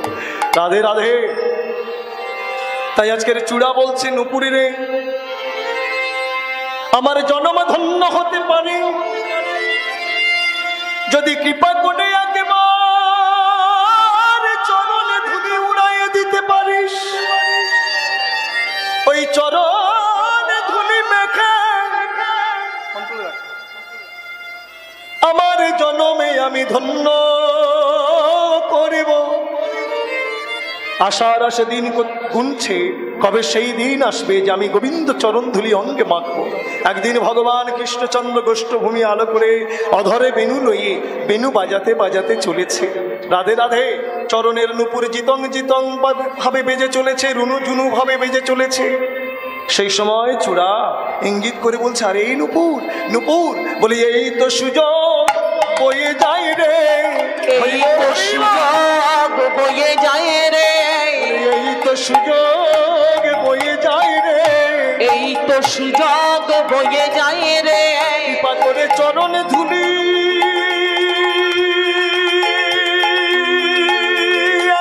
রাধে রাধে। তাই আজকের চূড়া বলছে, নুপুরে রে, আমার জন্ম ধন্য হতে পারে যদি কৃপা করে একেবারে চরণে ধুলি উড়াইয়ে দিতে পারিস। ওই চরণে ধুলি মেখে আমার জন্মে আমি ধন্য করিব। আশার আশা দিন গুনছে, কবে সেই দিন আসবে যে আমি গোবিন্দ চরণ ধুলি অঙ্গে মাখবো। একদিন ভগবান কৃষ্ণচন্দ্র গোষ্ঠভূমি আলো করে অধরে বেনু লইয়ে বেনু বাজাতে বাজাতে চলেছে। রাধে রাধে। চরণের নুপুর জিতং জিতং ভাবে বেজে চলেছে, রুনু ঝুনু ভাবে বেজে চলেছে। সেই সময় চূড়া ইঙ্গিত করে বলছে, আরে এই নুপুর, নুপুর বলি, এই তো সুযোগ বয়ে যায় রে, এই তো সুযোগ বয়ে যায় রে, এই তো সুযোগ বয়ে যায় রে, এই তো সুযোগ বয়ে যায় রে। কৃপা করে চরণে ধুলি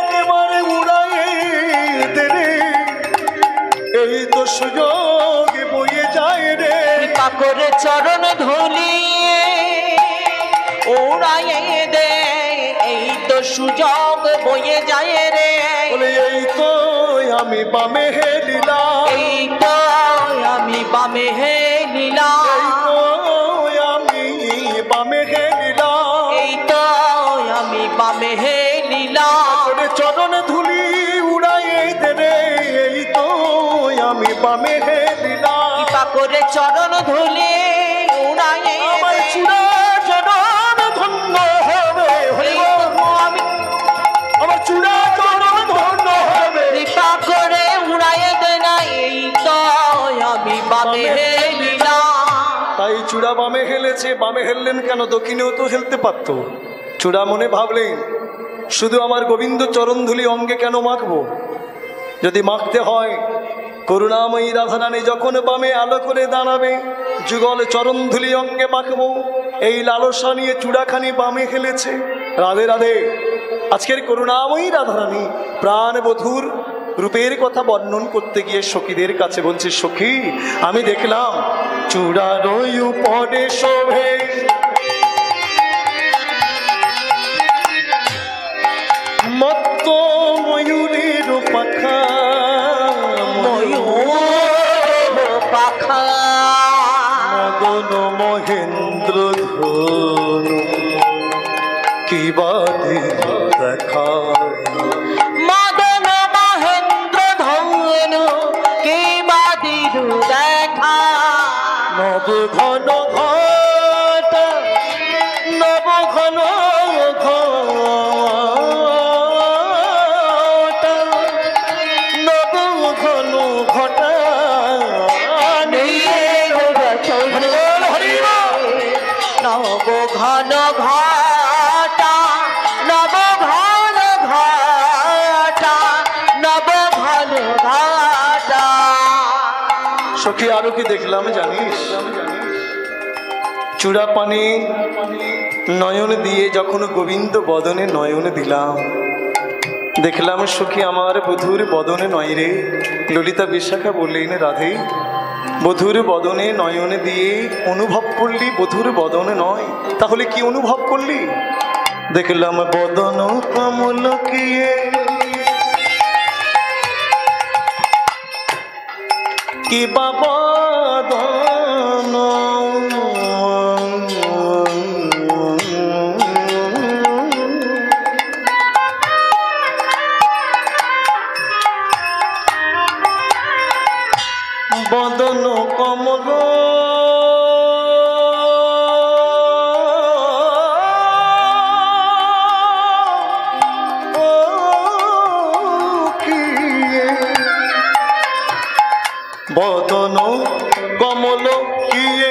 একেবারে উড়াইয়ে দে রে, এই তো সুযোগ বয়ে যায় রে। কৃপা করে চরণ ধুলি উড়াইয়ে দে, এই তো সুযোগ বয়ে যায় রে। বলে এই তো আমি বামে হে লীলা, এই তো আমি বামে হে লীলা, এই তো আমি বামে হে লীলা, এই তো আমি বামে হে লীলা। করে চরণ ধুলি উড়াইয়ে দে রে, এই তো আমি বামে হে লীলা। কৃপা করে চরণ ধুলি উড়াইয়ে আমার দে, চূড়া চরণ ধন্য হবে। হরি এই বল। তো আমি আমার চূড়া চরণ ধন্য হবে। কৃপা করে উড়াইয়ে দে না, এই তো আমি বামে হে লীলা। তাই চূড়া বামে হেলেছে। বামে হেললেন কেন? দক্ষিণেও তো হেলতে পারত। চূড়া মনে ভাবলেন, শুধু আমার গোবিন্দ চরণ ধুলি অঙ্গে কেন মাখবো? যদি মাখতে হয়, করুণাময়ী রাধারানী যখন বামে আলো করে দাঁড়াবে, যুগল চরণ ধুলি অঙ্গে মাখবো, এই লালসা নিয়ে চূড়াখানি বামে হেলেছে। রাধে রাধে। আজকের করুণাময়ী রাধারানী প্রাণবধূর রূপের কথা বর্ণন করতে গিয়ে সখীদের কাছে বলছে, সখী, আমি দেখলাম চূড়ার উপরে শোভে মত্ত ময়ূরের পাখা, ময়ূর পাখা মদন মহেন্দ্র ধনু কি বাদে দেখা, মদন মহেন্দ্র ধনু কি বাদির দেখা। নব ঘন ঘটা, নব ঘন ঘটা, নব ঘন ঘটা নিয়ে নব ঘন ঘটা, নব ঘন ঘটা, নব ঘন ঘটা। সখী, আরো কি দেখলাম জানিস? চূড়া পানে নয়ন দিয়ে যখন গোবিন্দ বদনে নয়ন দিলাম, দেখলাম সখী আমার বধূর বদনে নয় রে। ললিতা বিশাখা বললেন, রাধে, বধূর বদনে নয়ন দিয়ে অনুভব করলি বধূর বদনে নয়, তাহলে কি অনুভব করলি? দেখলাম বদন কমল কিয়ে কি বাবা বদন, বদন কমল ও বদন কমল কিয়ে,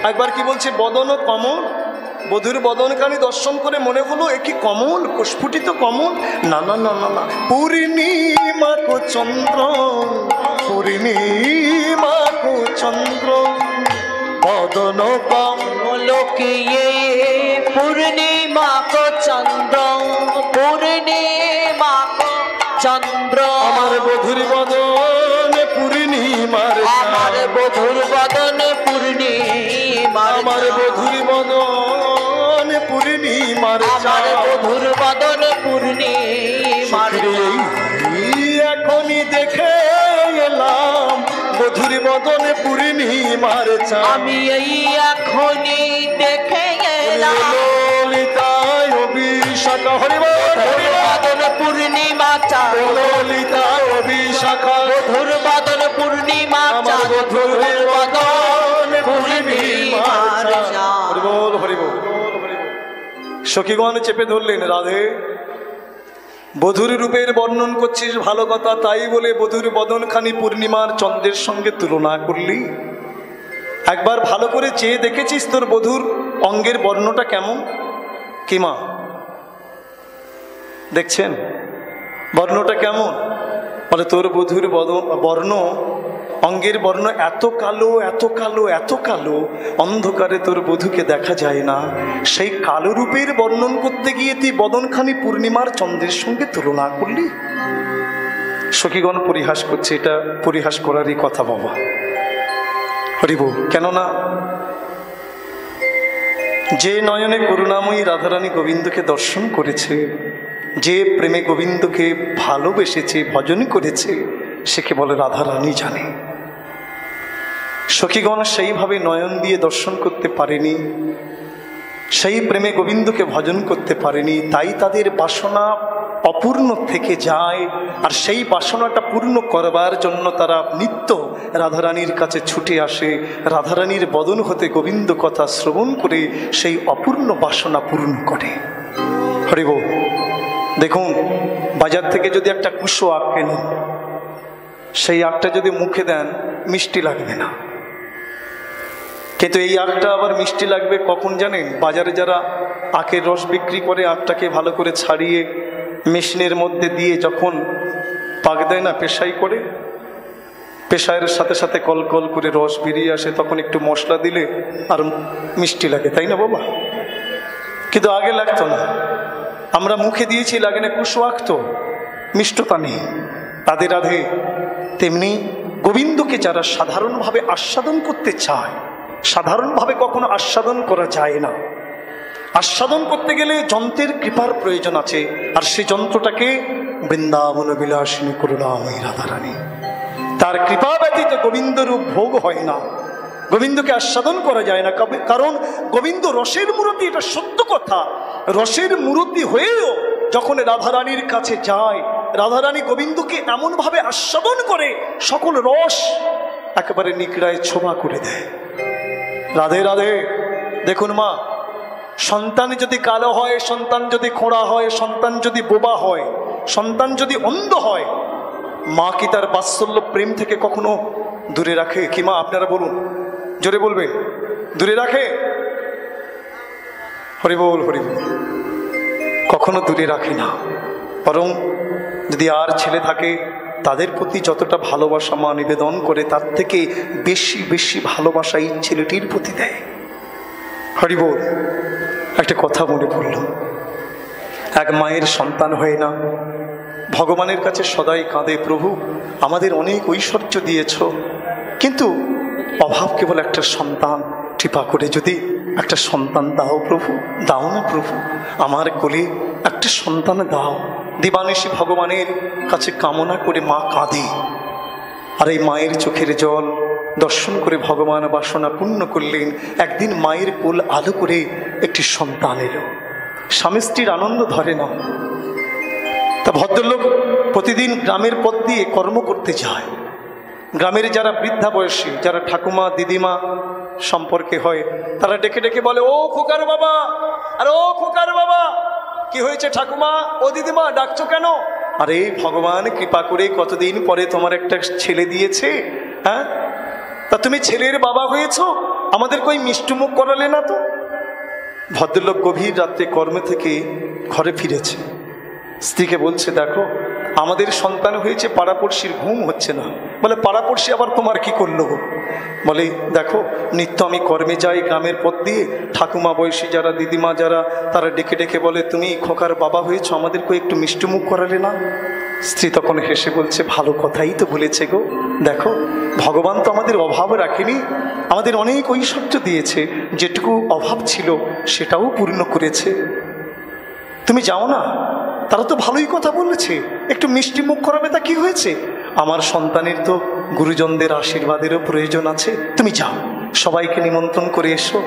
একবার কি বলছে বদন কমল, বধুর বদনখানি দর্শন করে মনে হলো এ কি কমল, প্রস্ফুটিত কমল, না না না না না, পূর্ণিমা কো চন্দ্র, পূর্ণিমা কো চন্দ্র, বদন কমল কিয়ে, পূর্ণিমা কো চন্দ্র, পূর্ণিমা কো চন্দ্র, আমার বধুর বদন পূর্ণিমার, আমার বধুর বদন পূর্ণিমার, আমার বধুর বদন পূর্ণিমার, আমার বধুর বদন পূর্ণিমার, এখনই দেখে এলাম বধুর বদন পূর্ণিমার, আমি এই এখনই দেখে এলাম ললিতায় অভিষাখা, হরিবল বদন পূর্ণিমা চাঁদ, ললিতায় অভিষাখা, বধুর বদন পূর্ণিমা চাঁদ, বধুর বদন পূর্ণিমার চাঁদ। হরিবল হরিবল। সখীগণ চেপে ধরলেন, রাধে বধুর রূপের বর্ণন করছিস ভালো কথা, তাই বলে বধুর বদনখানি পূর্ণিমার চন্দ্রের সঙ্গে তুলনা করলি? একবার ভালো করে চেয়ে দেখেছিস তোর বধুর অঙ্গের বর্ণটা কেমন? কি মা দেখছেন বর্ণটা কেমন? বলে তোর বধুর বর্ণ, অঙ্গের বর্ণ এত কালো, এত কালো, এত কালো, অন্ধকারে তোর বধূকে দেখা যায় না। সেই কালো রূপের বর্ণন করতে গিয়ে তুই বদনখানি পূর্ণিমার চন্দ্রের সঙ্গে তুলনা করলি? সখীগণ পরিহাস করছে, এটা পরিহাস করারই কথা বাবা, হরিব। কেননা যে নয়নে করুণাময়ী রাধারানী গোবিন্দকে দর্শন করেছে, যে প্রেমে গোবিন্দকে ভালোবেসেছে, ভজন করেছে, সে কেবল রাধারানী জানে। সখীগণ সেইভাবে নয়ন দিয়ে দর্শন করতে পারেনি, সেই প্রেমে গোবিন্দকে ভজন করতে পারেনি, তাই তাদের বাসনা অপূর্ণ থেকে যায়। আর সেই বাসনাটা পূর্ণ করবার জন্য তারা নিত্য রাধারানীর কাছে ছুটে আসে, রাধারানীর বদন হতে গোবিন্দ কথা শ্রবণ করে সেই অপূর্ণ বাসনা পূর্ণ করে। হরিব। দেখুন, বাজার থেকে যদি একটা কুশো আখ কেনেন, সেই আখটা যদি মুখে দেন মিষ্টি লাগবে না, কিন্তু এই আখটা আবার মিষ্টি লাগবে কখন জানেন? বাজারে যারা আখের রস বিক্রি করে, আখটাকে ভালো করে ছাড়িয়ে মেশিনের মধ্যে দিয়ে যখন পাক দেয় না, পেশাই করে, পেশায়ের সাথে সাথে কল কল করে রস বেরিয়ে আসে, তখন একটু মশলা দিলে আর মিষ্টি লাগে, তাই না বাবা? কিন্তু আগে লাগতো না, আমরা মুখে দিয়েছি লাগে না, কুশো আখ তো মিষ্টতা নেই। রাধে রাধে। তেমনি গোবিন্দকে যারা সাধারণভাবে আস্বাদন করতে চায়, সাধারণভাবে কখনো আস্বাদন করা যায় না। আস্বাদন করতে গেলে যন্ত্রের কৃপার প্রয়োজন আছে, আর সেই যন্ত্রটাকে বৃন্দাবন বিলাসিনী করুণাময়ী রাধারানী, তার কৃপা ব্যতীত গোবিন্দ রূপ ভোগ হয় না, গোবিন্দকে আস্বাদন করা যায় না। কারণ গোবিন্দ রসের মূর্তি, এটা সত্য কথা। রসের মূর্তি হয়েও যখন রাধারানীর কাছে যায়, রাধারানী গোবিন্দকে এমনভাবে আস্বাদন করে সকল রস একেবারে নিকড়ায় ছোবা করে দেয়। রাধে রাধে। দেখুন মা, সন্তান যদি কালো হয়, সন্তান যদি খোঁড়া হয়, সন্তান যদি বোবা হয়, সন্তান যদি অন্ধ হয়, মা কি তার বাৎসল্য প্রেম থেকে কখনো দূরে রাখে? কি মা, আপনারা বলুন, জোরে বলবেন, দূরে রাখে? হরিবল হরিবল। কখনো দূরে রাখে না, বরং যদি আর ছেলে থাকে তাদের প্রতি যতটা ভালোবাসা মা নিবেদন করে, তার থেকে বেশি বেশি ভালোবাসা এই ছেলেটির প্রতি দেয়। হরিবল। একটা কথা মনে পড়ল, এক মায়ের সন্তান হয় না, ভগবানের কাছে সদাই কাঁদে, প্রভু আমাদের অনেক ঐশ্বর্য দিয়েছ, কিন্তু অভাব কেবল একটা সন্তান, কৃপা করে যদি একটা সন্তান দাও প্রভু, দাও না প্রভু, আমার কোলে একটা সন্তান দাও। দিবানিশি ভগবানের কাছে কামনা করে মা কাঁদে, আর এই মায়ের চোখের জল দর্শন করে ভগবান বাসনা পূর্ণ করলেন। একদিন মায়ের কোল আলো করে একটি সন্তান এলো। স্বামী স্ত্রীর আনন্দ ধরে না, তা ভদ্রলোক প্রতিদিন গ্রামের পথ দিয়ে কর্ম করতে যায়। গ্রামের যারা বৃদ্ধা বয়সী, যারা ঠাকুমা দিদিমা সম্পর্কে হয়, তারা ডেকে ডেকে বলে, ও খোকার বাবা, আর ও খোকার বাবা। কি হয়েছে ঠাকুমা, ও দিদিমা ডাকছো কেন? আরে ভগবান কৃপা করে কতদিন পরে তোমার একটা ছেলে দিয়েছে, হ্যাঁ, তা তুমি ছেলের বাবা হয়েছো, আমাদের কই মিষ্টুমুখ করালে না তো। ভদ্রলোক গভীর রাত্রে কর্মে থেকে ঘরে ফিরেছে, স্ত্রীকে বলছে, দেখো আমাদের সন্তান হয়েছে, পাড়াপড়শির ঘুম হচ্ছে না। বলে পাড়াপড়শি আবার তোমার কি করলো? বলে দেখো নিত্য আমি কর্মে যাই গ্রামের পথ দিয়ে, ঠাকুমা বয়সী যারা, দিদিমা যারা, তারা ডেকে ডেকে বলে তুমি খোকার বাবা হয়েছো, আমাদেরকে একটু মিষ্টুমুখ করালে না। স্ত্রী তখন হেসে বলছে, ভালো কথাই তো বলেছে গো, দেখো ভগবান তো আমাদের অভাব রাখেনি, আমাদের অনেক ঐশ্বর্য দিয়েছে, যেটুকু অভাব ছিল সেটাও পূর্ণ করেছে। তুমি যাও না, তারা তো ভালোই কথা বলেছে, একটু মিষ্টি মুখ করাবে, তা কি হয়েছে? আমার সন্তানের তো গুরুজনদের আশীর্বাদেরও প্রয়োজন আছে, তুমি যাও সবাইকে নিমন্ত্রণ করে এসো,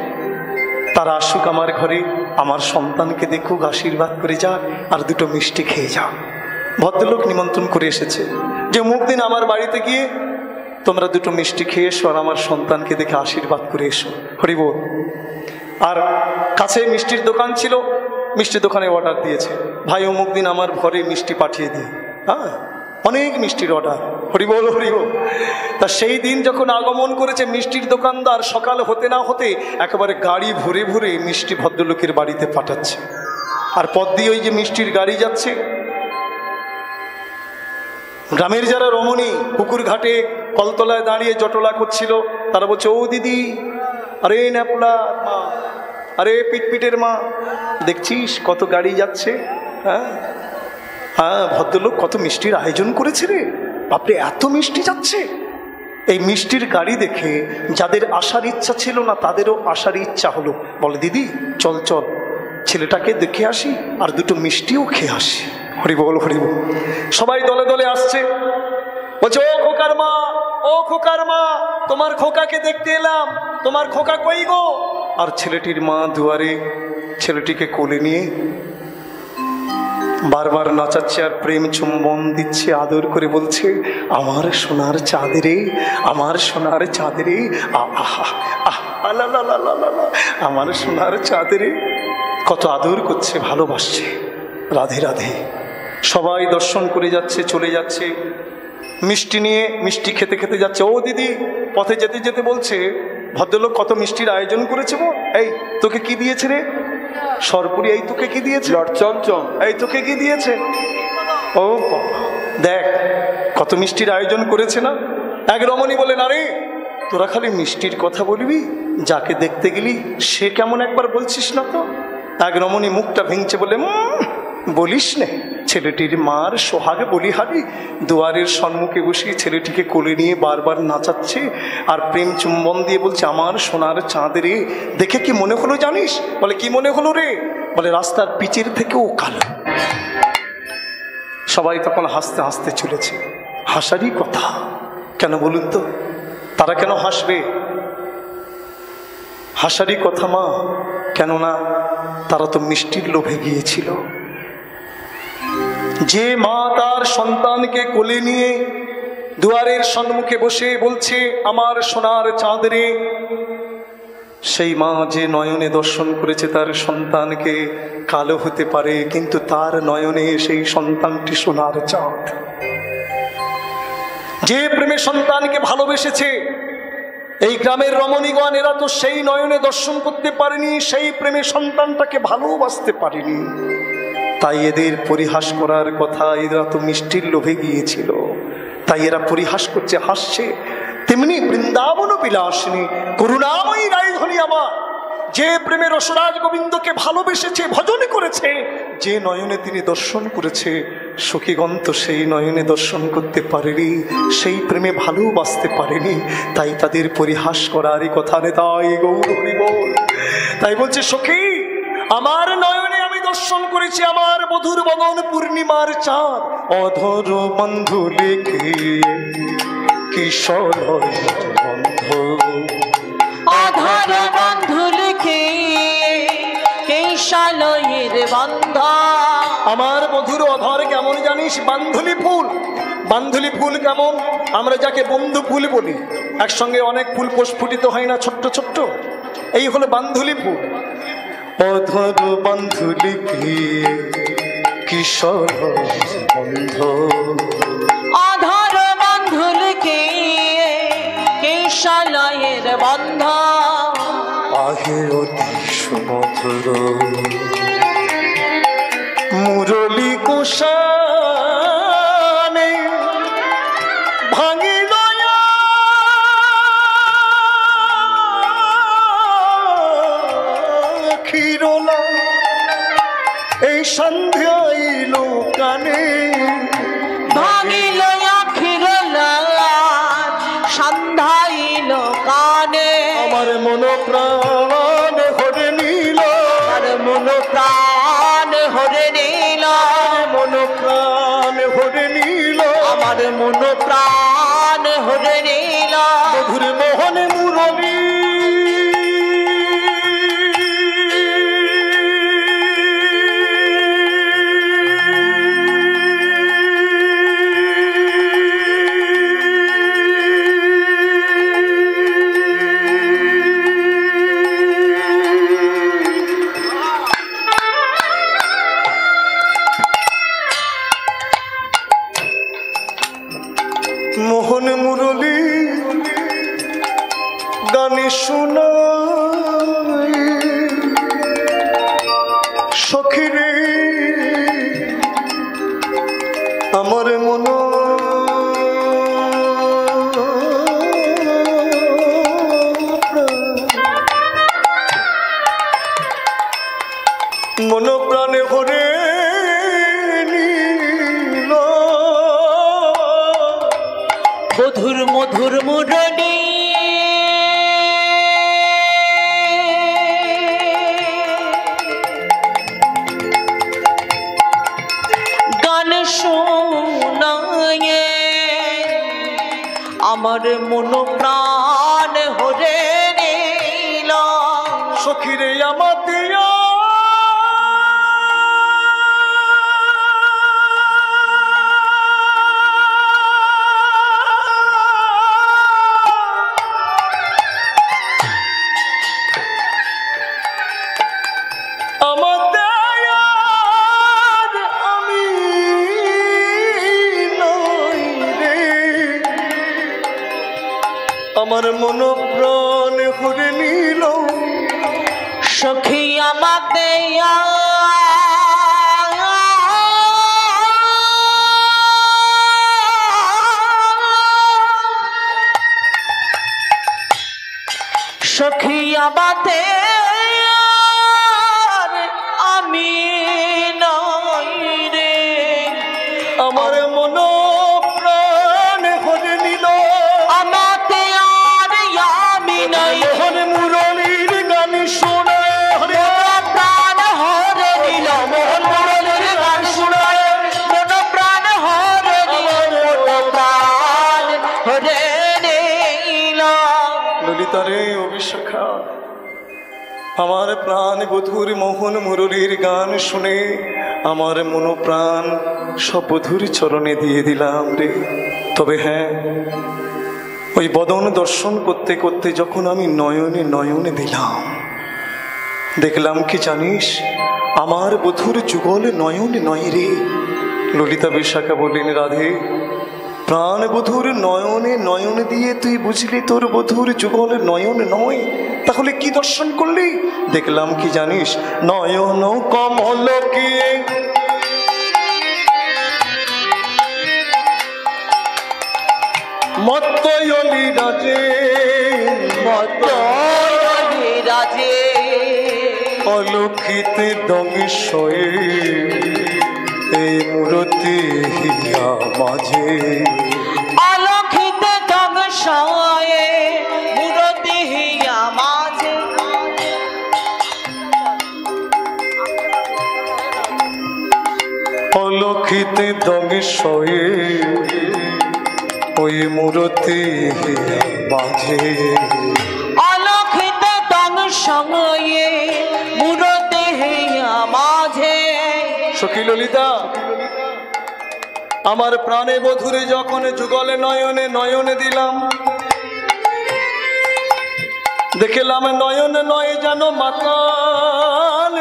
তারা আসুক আমার ঘরে, আমার সন্তানকে দেখুক, আশীর্বাদ করে যাক, আর দুটো মিষ্টি খেয়ে যাও। ভদ্রলোক নিমন্ত্রণ করে এসেছে যে অমুক দিন আমার বাড়িতে গিয়ে তোমরা দুটো মিষ্টি খেয়ে এসো আর আমার সন্তানকে দেখে আশীর্বাদ করে এসো, হরি বল। আর কাছে মিষ্টির দোকান ছিল, মিষ্টি দোকানে অর্ডার দিয়েছে, ভাই অমুক দিন আমার ঘরে মিষ্টি পাঠিয়ে দিই, হ্যাঁ, অনেক মিষ্টির অর্ডার, হরি বল হরি বল। তা সেই দিন যখন আগমন করেছে মিষ্টির দোকানদার, সকাল হতে না হতে একেবারে গাড়ি ভরে ভরে মিষ্টি ভদ্রলোকের বাড়িতে পাঠাচ্ছে। আর পথ দিয়ে ওই যে মিষ্টির গাড়ি যাচ্ছে, গ্রামের যারা রমণী পুকুর ঘাটে কলতলায় দাঁড়িয়ে জটলা করছিল, তারা বলছে, ও দিদি, আরে ন্যাপলা মা, আরে পিটপিটের মা, দেখছিস কত গাড়ি যাচ্ছে, হ্যাঁ হ্যাঁ, ভদ্রলোক কত মিষ্টির আয়োজন করেছে রে, বাপরে এত মিষ্টি যাচ্ছে। এই মিষ্টির গাড়ি দেখে যাদের আসার ইচ্ছা ছিল না তাদেরও আসার ইচ্ছা হলো, বলে দিদি চল চল ছেলেটাকে দেখে আসি আর দুটো মিষ্টিও খেয়ে আসি, হরি বল হরি বল। সবাই দলে দলে আসছে, বলছে ও খোকার মা, ও খোকার মা, তোমার খোকাকে দেখতে এলাম, তোমার খোকা কই গো? আর ছেলেটির মা দুয়ারে ছেলেটিকে কোলে নিয়ে বারবার নাচাচ্ছে আর প্রেম চুম্বন দিচ্ছে, আদর করে বলছে, আমার সোনার চাঁদরে, আমার সোনার চাঁদরে, আহা আহ, আমার সোনার চাঁদরে, কত আদর করছে, ভালোবাসছে, রাধে রাধে। সবাই দর্শন করে যাচ্ছে, চলে যাচ্ছে, মিষ্টি নিয়ে মিষ্টি খেতে খেতে যাচ্ছে। ও দিদি, পথে যেতে যেতে বলছে, ভদ্রলোক কত মিষ্টির আয়োজন করেছে গো, এই তোকে কি দিয়েছে রে? সরপুরি, এই তোকে কি দিয়েছে? চমচম, এই তোকে কি দিয়েছে? ও দেখ কত মিষ্টির আয়োজন করেছে না। এক রমণী বলেন, আরে তোরা খালি মিষ্টির কথা বলবি, যাকে দেখতে গেলি সে কেমন একবার বলছিস না তো। এক রমণী মুখটা ভেঙছে, বলে বলিস নে, ছেলেটির মার সোহাগে বলিহারি, দুয়ারের সম্মুখে বসিয়ে ছেলেটিকে কোলে নিয়ে বারবার নাচাচ্ছে আর প্রেম চুম্বন দিয়ে বলছে, আমার সোনার চাঁদ রে, দেখে কি মনে হলো জানিস? বলে কি মনে হলো রে? বলে রাস্তার পিচের থেকেও কালো। সবাই তখন হাসতে হাসতে চলেছে। হাসারই কথা, কেন বলুন তো, তারা কেন হাসবে? হাসারই কথা মা, কেননা তারা তো মিষ্টির লোভে গিয়েছিল। যে মা তার সন্তানকে কোলে নিয়ে দুয়ারের সম্মুখে বসে বলছে, আমার সোনার চাঁদ রে, সেই মা যে নয়নে দর্শন করেছে তার সন্তানকে, কালো হতে পারে কিন্তু তার নয়নে সেই সন্তানটি সোনার চাঁদ। যে প্রেমে সন্তানকে ভালোবেসেছে, এই গ্রামের রমণীগণ এরা তো সেই নয়নে দর্শন করতে পারেনি, সেই প্রেমে সন্তানটাকে ভালোবাসতে পারেনি। তাই এদের পরিহাস করার কথা, এরা তো মিষ্টির লোভে গিয়েছিল, তাই এরা পরিহাস করছে, হাসছে। তেমনি বৃন্দাবন বিলাসিনী করুণাময়ী রায়ধনী আমার, যে প্রেমে রসরাজ গোবিন্দকে ভালোবেসেছে, ভজন করেছে, যে নয়নে তিনি দর্শন করেছে, সখীগণ তো সেই নয়নে দর্শন করতে পারেনি, সেই প্রেমে ভালোবাসতে পারেনি, তাই তাদের পরিহাস করারই কথা নেই। তাই গৌর হরি বল। তাই বলছে, সখী আমার নয়নে আমি দর্শন করেছি আমার বধুর বদন পূর্ণিমার চাঁদ, অধর বন্ধু লিখে কিশোর বন্ধ, অধর বন্ধু লিখে কেশালয়ের বন্ধ। আমার বধুর অধর কেমন জানিস? বান্ধুলি ফুল। বান্ধুলি ফুল কেমন? আমরা যাকে বন্ধু ফুল বলি, একসঙ্গে অনেক ফুল প্রস্ফুটিত হয় না, ছোট্ট ছোট্ট, এই হলো বান্ধুলি ফুল। অধর বান্ধুলি কিশোর বন্ধ আধার বন্ধুল কে কেশালয়ের বন্ধ আহে অতি সুমধুর মুরলী কোষানে ভাঙিল ক্ষীরলা এই সন্ধ্যাইল কানে ভাঙিল আখির সন্ধ্যাইল কানে আমার মন প্রাণ হরে নীল আমার মন প্রাণ হরে নীল মন প্রাণ হরে নীল আমার মন প্রাণ হরে নীল মধুর মোহন মুরলী মোহন মুরলী গানে শোনায় সখীরে আমার মন মন প্রাণে হরে নীল মধুর মধুর মুরলী গান শোনায়ে আমার মন প্রাণ হরে নীল সখীরে আমাতে আমার মন প্রাণ হরে নীল সখী আমাতে সখী আমাতে আমি নই রে আমার মন প্রাণ হরে নীল আমাতে আর আমি নই মোহন মুরলীর গান শোনায় হরে প্রাণ হরে নীল মোহন মুরলীর গান শোনায় মন প্রাণ হরে নীল মন প্রাণ হরে নীল ললিতারে অভিশাখা আমার প্রাণ বধুর মোহন মুরলীর গান শুনে আমার মন প্রাণ সব বধুর চরণে দিয়ে দিলাম রে। তবে হ্যাঁ, ওই বদন দর্শন করতে করতে যখন আমি নয়নে নয়নে দিলাম, দেখলাম কি জানিস, আমার বধুর যুগল নয়নে নয় রে। ললিতা বিশাখা বললেন, রাধে, প্রাণ বধুর নয়নে নয়ন দিয়ে তুই বুঝলি তোর বধুর যুগল নয়ন নয়, তাহলে কি দর্শন করলি? দেখলাম কি জানিস, নয়ন কমল কি মত্তয়লি রাজে মতয়লি রাজে অলক্ষিতে দমিশয়ে এই মূরতি হিয়া মাঝে অলক্ষিত দংশয়ে মূরতি হিয়া মাঝে অলক্ষিতে দমিশয়ে ওই মূরতি হিয়া মাঝে অলক্ষিত দংশয়ে মূরতি হিয়া মাঝে। সখী ললিতা, আমার প্রাণে বধুরে যখন যুগলে নয়নে নয়নে দিলাম, দেখলাম নয়ন নয় যেন মাতাল